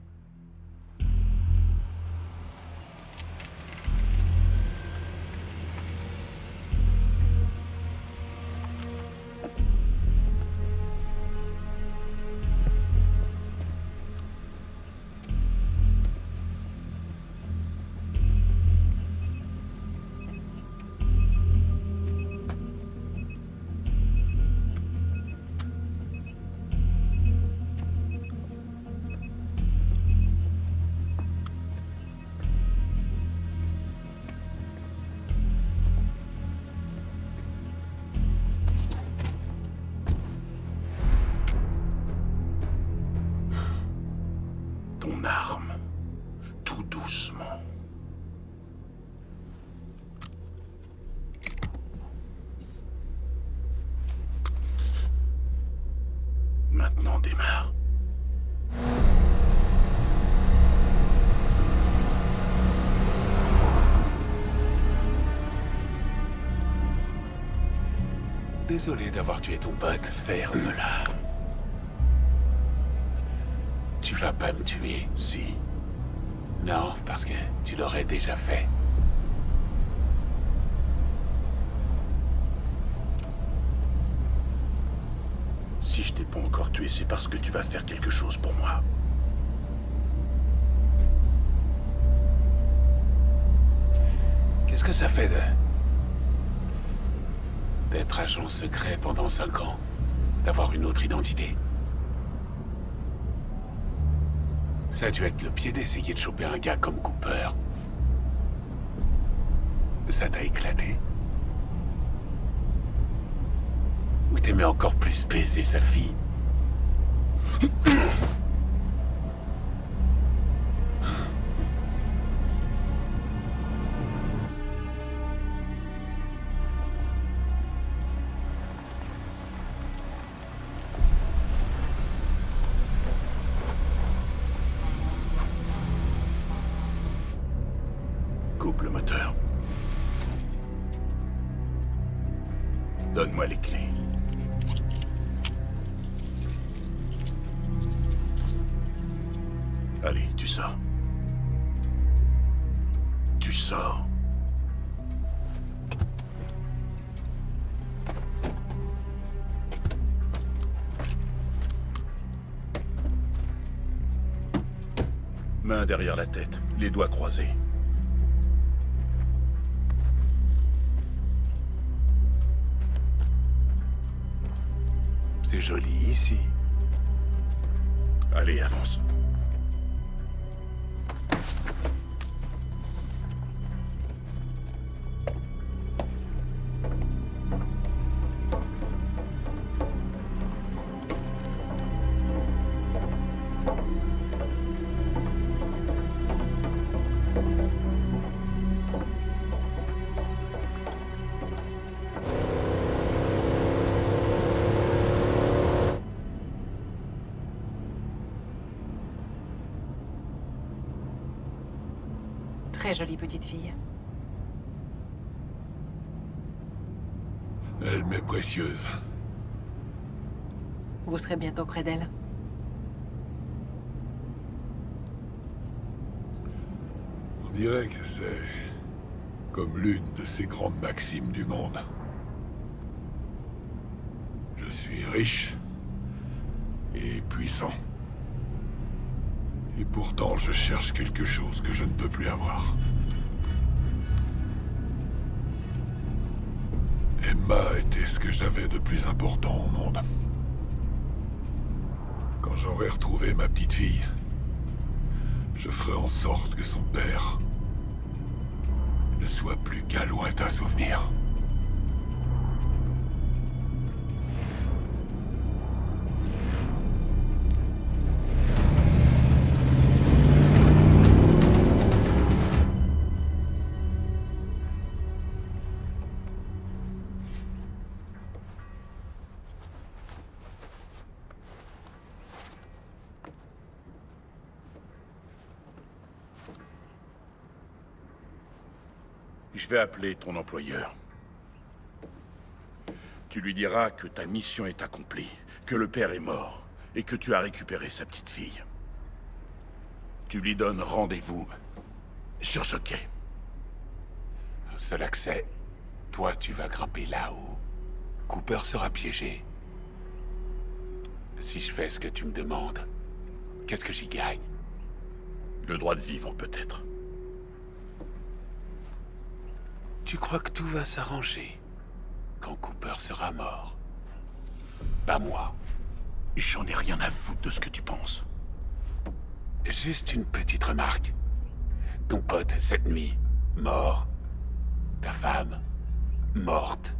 A: Ton arme, tout doucement. Maintenant, démarre. Désolé d'avoir tué ton pote, ferme-la. Tu vas pas me tuer, si? Non, parce que tu l'aurais déjà fait. Si je t'ai pas encore tué, c'est parce que tu vas faire quelque chose pour moi. Qu'est-ce que ça fait d'être agent secret pendant 5 ans? D'avoir une autre identité? Ça a dû être le pied d'essayer de choper un gars comme Cooper. Ça t'a éclaté? Ou t'aimais encore plus baiser sa fille?
H: Donne-moi les clés. Allez, tu sors. Tu sors. Main derrière la tête, les doigts croisés.
O: C'est joli ici.
H: Allez, avance.
M: Très jolie petite fille.
L: Elle m'est précieuse.
M: Vous serez bientôt près d'elle.
L: On dirait que c'est comme l'une de ces grandes maximes du monde. Je suis riche et puissant. Et pourtant, je cherche quelque chose que je ne peux plus avoir. Emma était ce que j'avais de plus important au monde. Quand j'aurai retrouvé ma petite fille, je ferai en sorte que son père ne soit plus qu'un lointain souvenir.
H: Je vais appeler ton employeur. Tu lui diras que ta mission est accomplie, que le père est mort, et que tu as récupéré sa petite fille. Tu lui donnes rendez-vous sur ce quai.
O: Un seul accès. Toi, tu vas grimper là-haut. Cooper sera piégé. Si je fais ce que tu me demandes, qu'est-ce que j'y gagne?
H: Le droit de vivre, peut-être.
O: Tu crois que tout va s'arranger quand Cooper sera mort? Pas moi.
H: J'en ai rien à foutre de ce que tu penses.
O: Juste une petite remarque. Ton pote, cette nuit, mort. Ta femme, morte.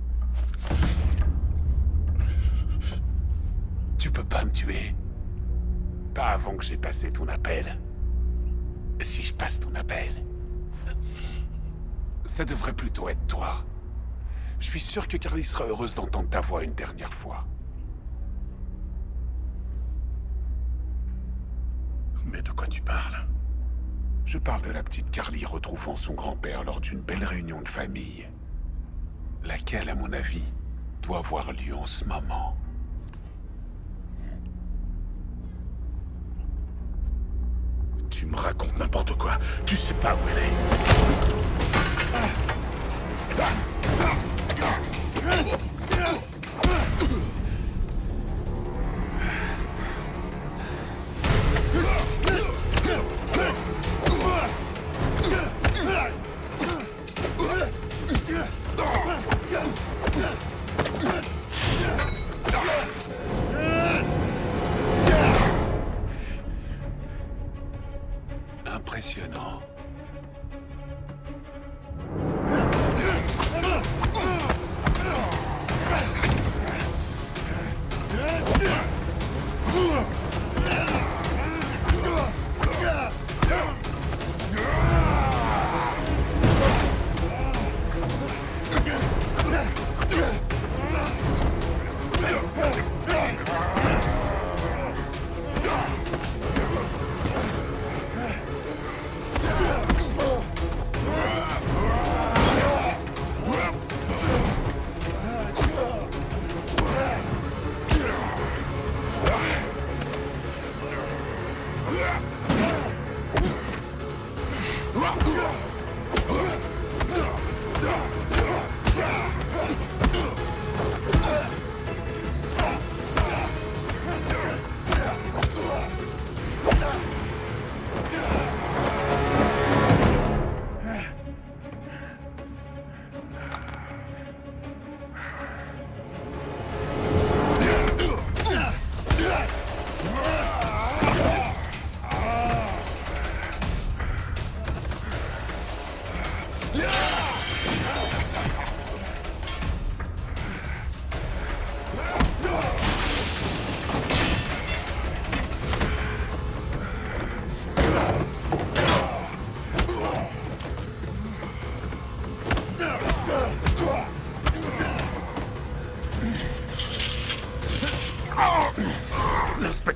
O: Tu peux pas me tuer. Pas avant que j'ai passé ton appel. Si je passe ton appel... Ça devrait plutôt être toi. Je suis sûr que Carly sera heureuse d'entendre ta voix une dernière fois.
H: Mais de quoi tu parles?
O: Je parle de la petite Carly retrouvant son grand-père lors d'une belle réunion de famille. Laquelle, à mon avis, doit avoir lieu en ce moment.
H: Tu me racontes n'importe quoi. Tu sais pas où elle est.
O: Impressionnant.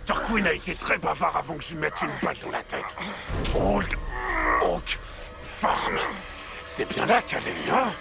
H: Dr. Quinn a été très bavard avant que je lui mette une balle dans la tête. Old Oak Farm. C'est bien là qu'elle est, hein?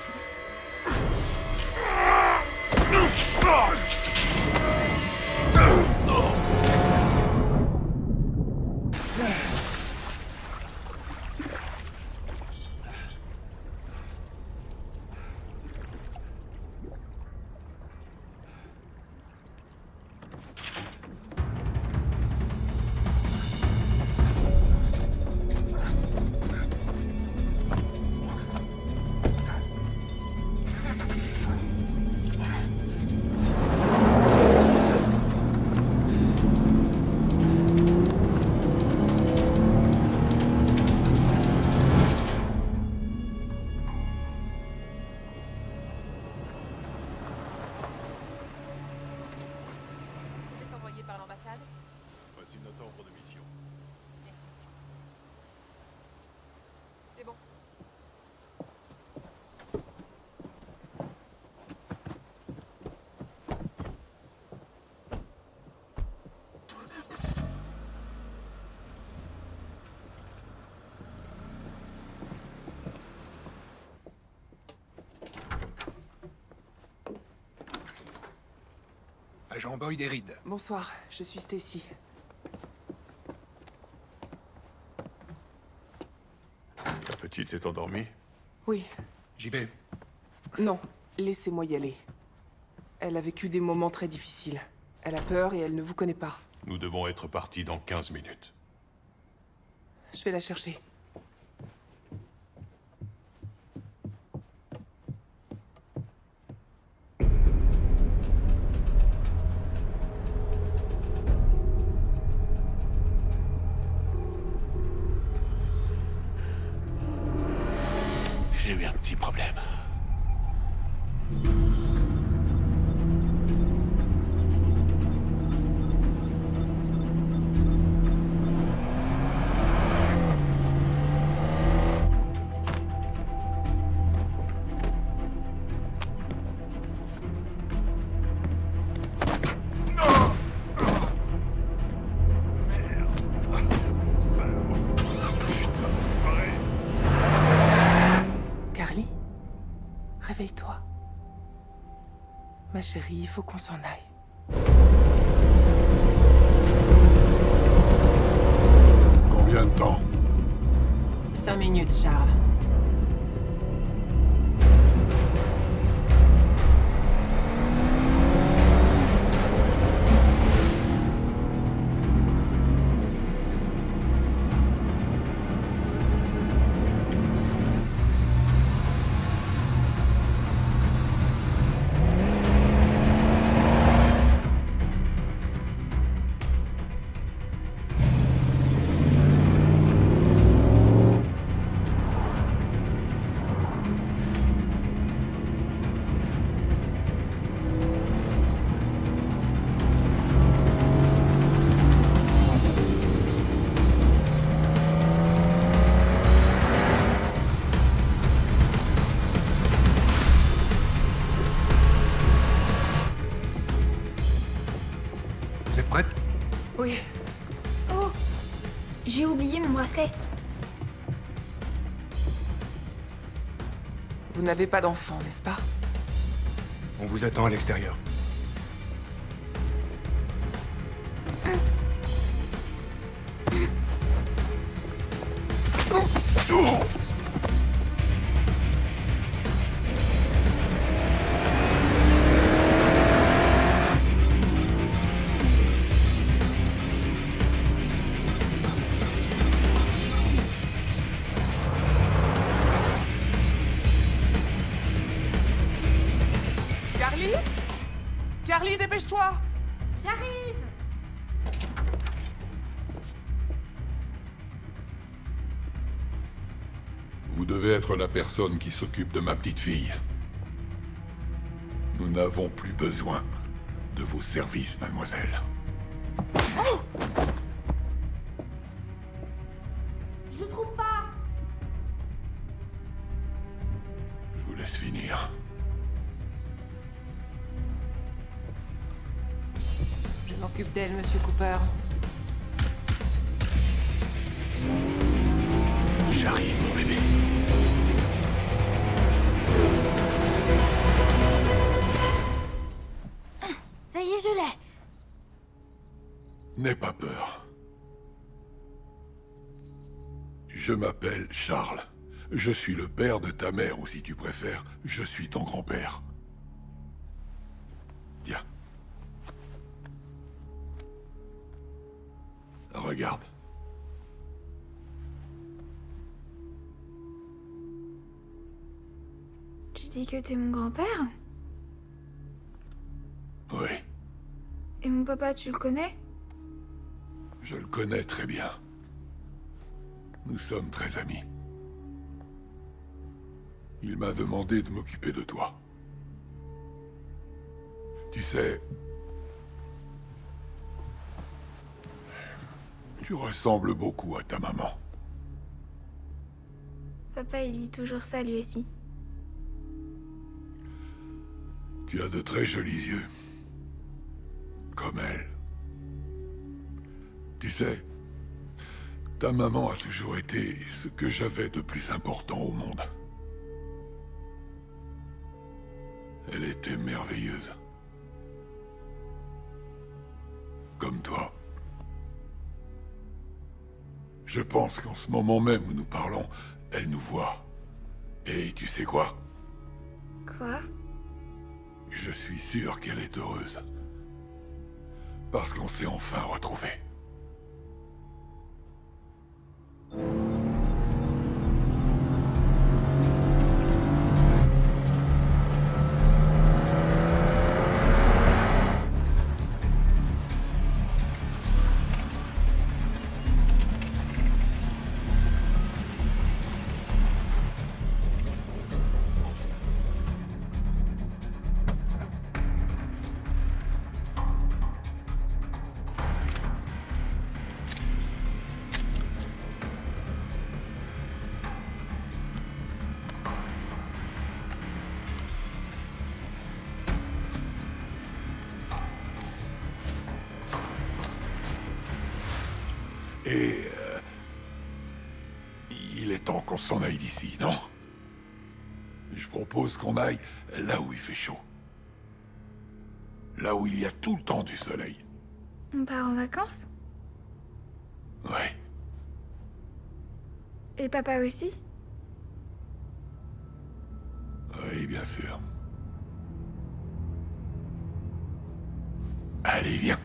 N: Envoyé par l'ambassade.
P: Voici notre ordre de mission.
N: Merci. C'est bon.
J: Agent Boyd et Reed.
I: Bonsoir, je suis Stacy.
A: La petite s'est endormie?
I: Oui.
J: J'y vais.
I: Non, laissez-moi y aller. Elle a vécu des moments très difficiles. Elle a peur et elle ne vous connaît pas.
A: Nous devons être partis dans 15 minutes.
I: Je vais la chercher.
H: J'ai eu un petit problème.
I: Carly? Réveille-toi. Ma chérie, il faut qu'on s'en aille.
H: Combien de temps?
M: 5 minutes, Charles.
J: Vous êtes prête?
I: Oui.
C: Oh, j'ai oublié mon bracelet.
I: Vous n'avez pas d'enfant, n'est-ce pas?
J: On vous attend à l'extérieur.
I: Carly? Carly, dépêche-toi!
C: J'arrive!
H: Vous devez être la personne qui s'occupe de ma petite fille. Nous n'avons plus besoin de vos services, mademoiselle.
C: Oh! Je le trouve pas!
H: Je vous laisse finir.
M: Je m'occupe d'elle, Monsieur Cooper.
H: arrive, mon bébé.
C: Ça y est, je l'ai.
H: N'aie pas peur. Je m'appelle Charles. Je suis le père de ta mère, ou si tu préfères, je suis ton grand-père. Tiens. Regarde.
C: Tu dis que t'es mon grand-père?
H: Oui,
C: Et mon papa, tu le connais?
H: je le connais très bien. Nous sommes très amis. Il m'a demandé de m'occuper de toi. Tu sais... Tu ressembles beaucoup à ta maman.
C: Papa, il dit toujours ça, lui aussi.
H: Tu as de très jolis yeux. Comme elle. Tu sais, ta maman a toujours été ce que j'avais de plus important au monde. Elle était merveilleuse. Comme toi. Je pense qu'en ce moment même où nous parlons, elle nous voit. Et tu sais quoi?
C: Quoi?
H: Je suis sûr qu'elle est heureuse. Parce qu'on s'est enfin retrouvés. Et... il est temps qu'on s'en aille d'ici, non? Je propose qu'on aille là où il fait chaud. Là où il y a tout le temps du soleil.
C: On part en vacances?
H: Ouais.
C: Et papa aussi?
H: Oui, bien sûr. Allez, viens.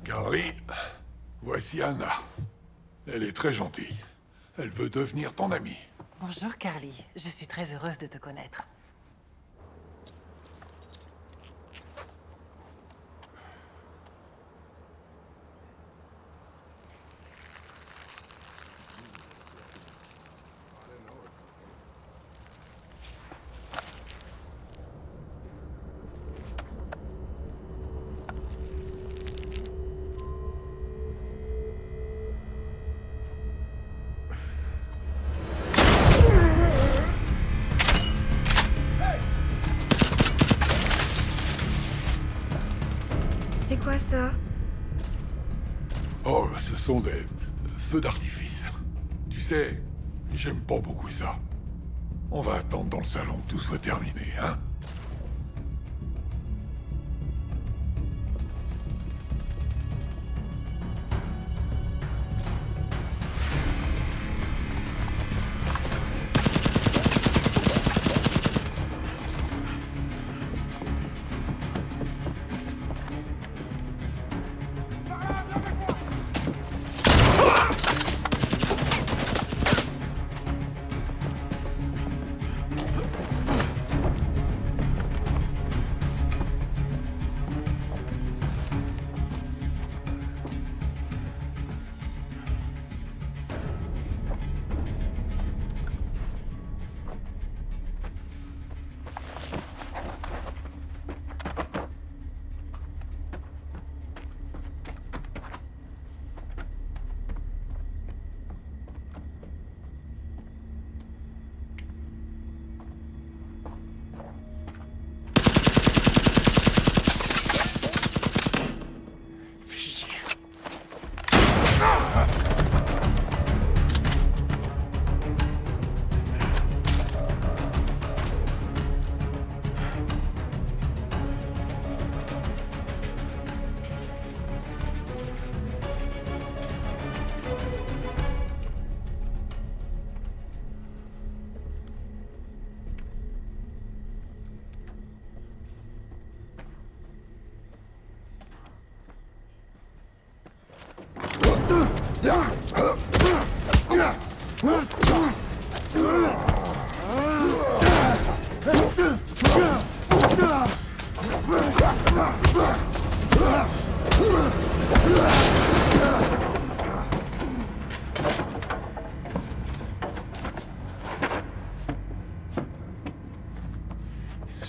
H: Carly, voici Anna. Elle est très gentille. Elle veut devenir ton amie.
M: Bonjour Carly, je suis très heureuse de te connaître.
C: C'est quoi ça?
H: Oh, ce sont des feux d'artifice. Tu sais, j'aime pas beaucoup ça. On va attendre dans le salon que tout soit terminé, hein?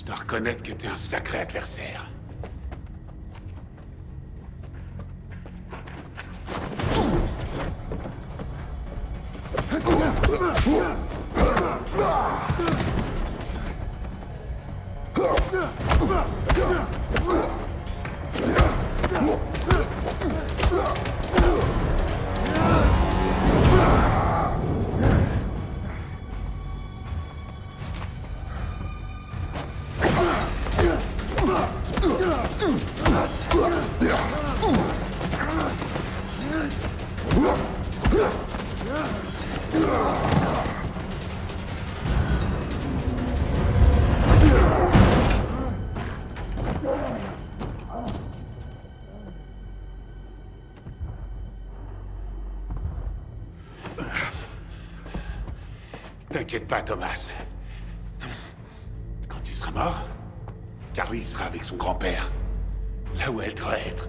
H: Je dois reconnaître que t'es un sacré adversaire. T'inquiète pas, Thomas. Quand tu seras mort, Carly sera avec son grand-père. Là où elle doit être.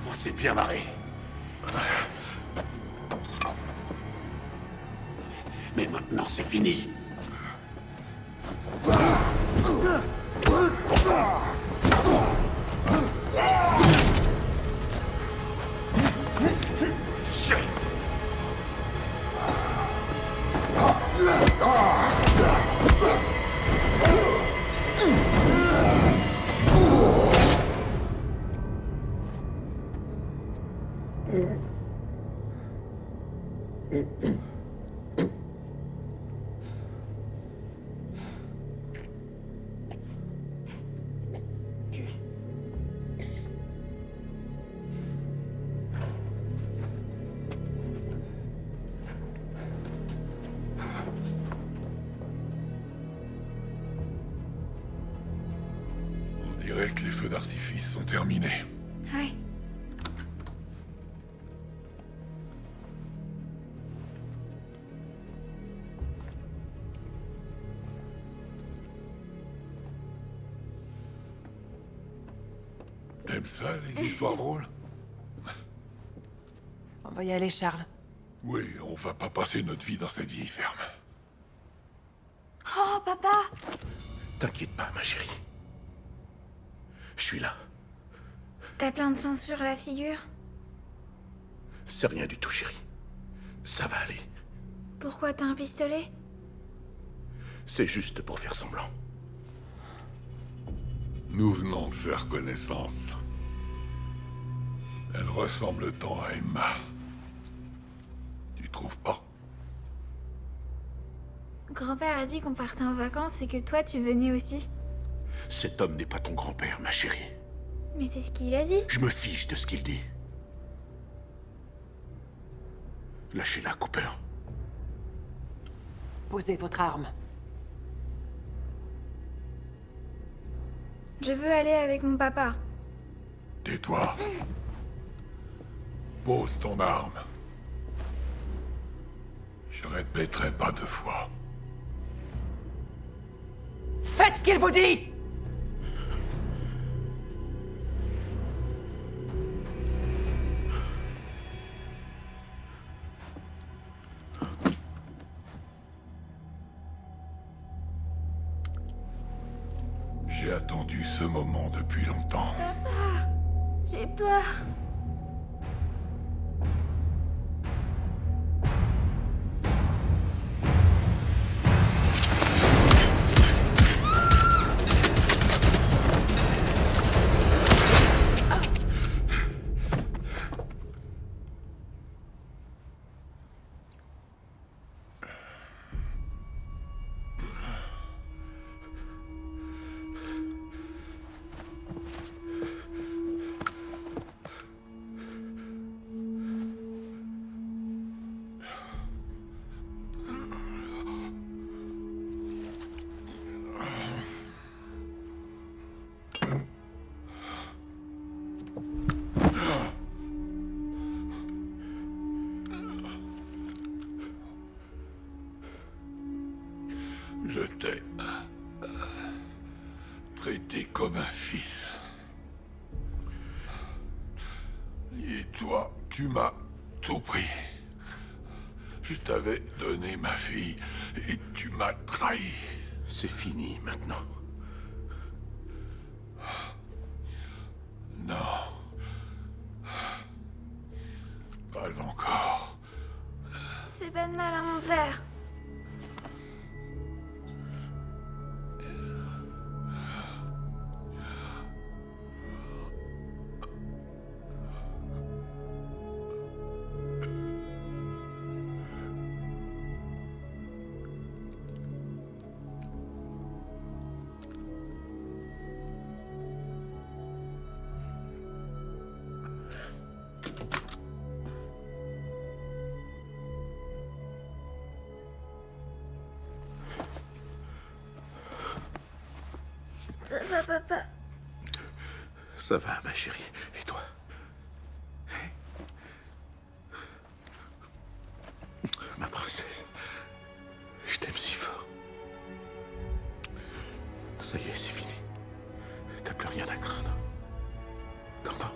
H: On s'est bien marré. Mais maintenant, c'est fini.
L: On dirait que les feux d'artifice sont terminés.
C: Ouais.
L: T'aimes ça, les histoires drôles?
M: On va y aller, Charles.
L: Oui, on va pas passer notre vie dans cette vieille ferme.
C: Oh, papa!
A: T'inquiète pas, ma chérie. Je suis là.
C: T'as plein de sang sur la figure?
A: C'est rien du tout, chérie. Ça va aller.
C: Pourquoi t'as un pistolet?
A: C'est juste pour faire semblant.
L: Nous venons de faire connaissance. Elle ressemble tant à Emma. Tu trouves pas?
C: Grand-père a dit qu'on partait en vacances et que toi tu venais aussi.
A: Cet homme n'est pas ton grand-père, ma chérie.
C: Mais c'est ce qu'il a dit.
A: Je me fiche de ce qu'il dit. Lâchez-la, Cooper.
M: Posez votre arme.
C: Je veux aller avec mon papa.
L: Tais-toi. Pose ton arme. Je répéterai pas 2 fois.
M: Faites ce qu'il vous dit!
L: J'ai attendu ce moment depuis longtemps.
C: Papa, j'ai peur.
H: Toi, tu m'as tout pris. Je t'avais donné ma fille et tu m'as trahi.
A: C'est fini maintenant.
H: Non. Pas encore.
C: Fais pas de mal à mon père. Ça va, papa?
A: Ça va, ma chérie. Et toi? Ma princesse, je t'aime si fort. Ça y est, c'est fini. T'as plus rien à craindre. T'entends?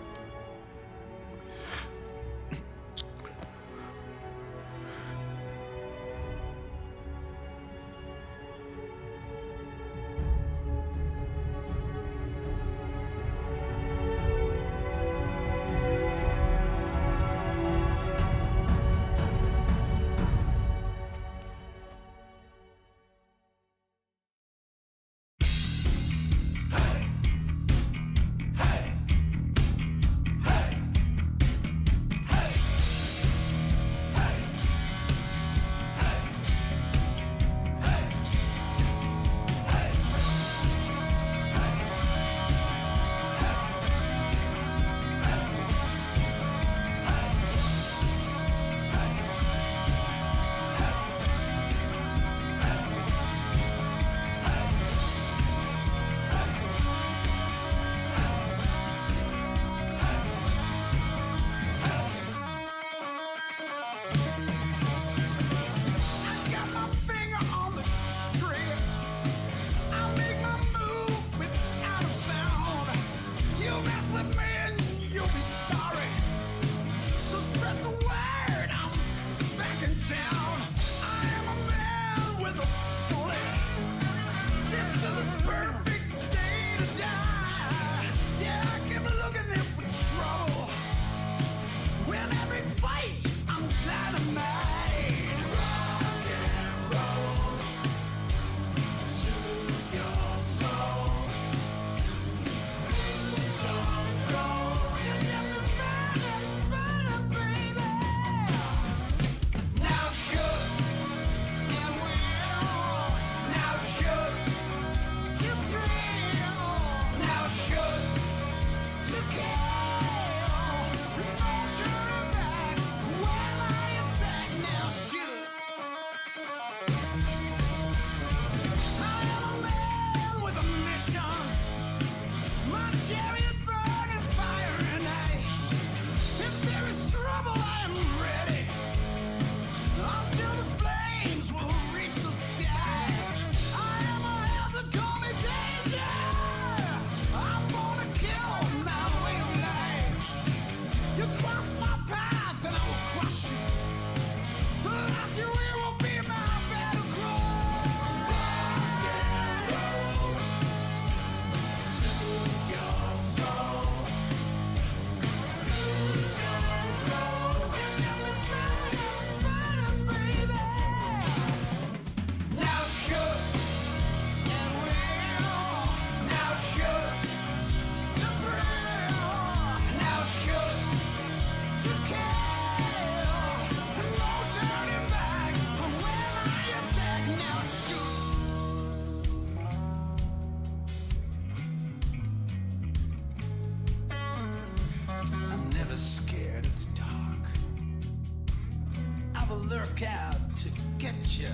B: out to get you.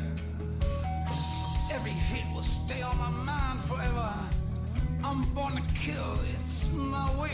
B: Every hit will stay on my mind forever. I'm born to kill, it's my way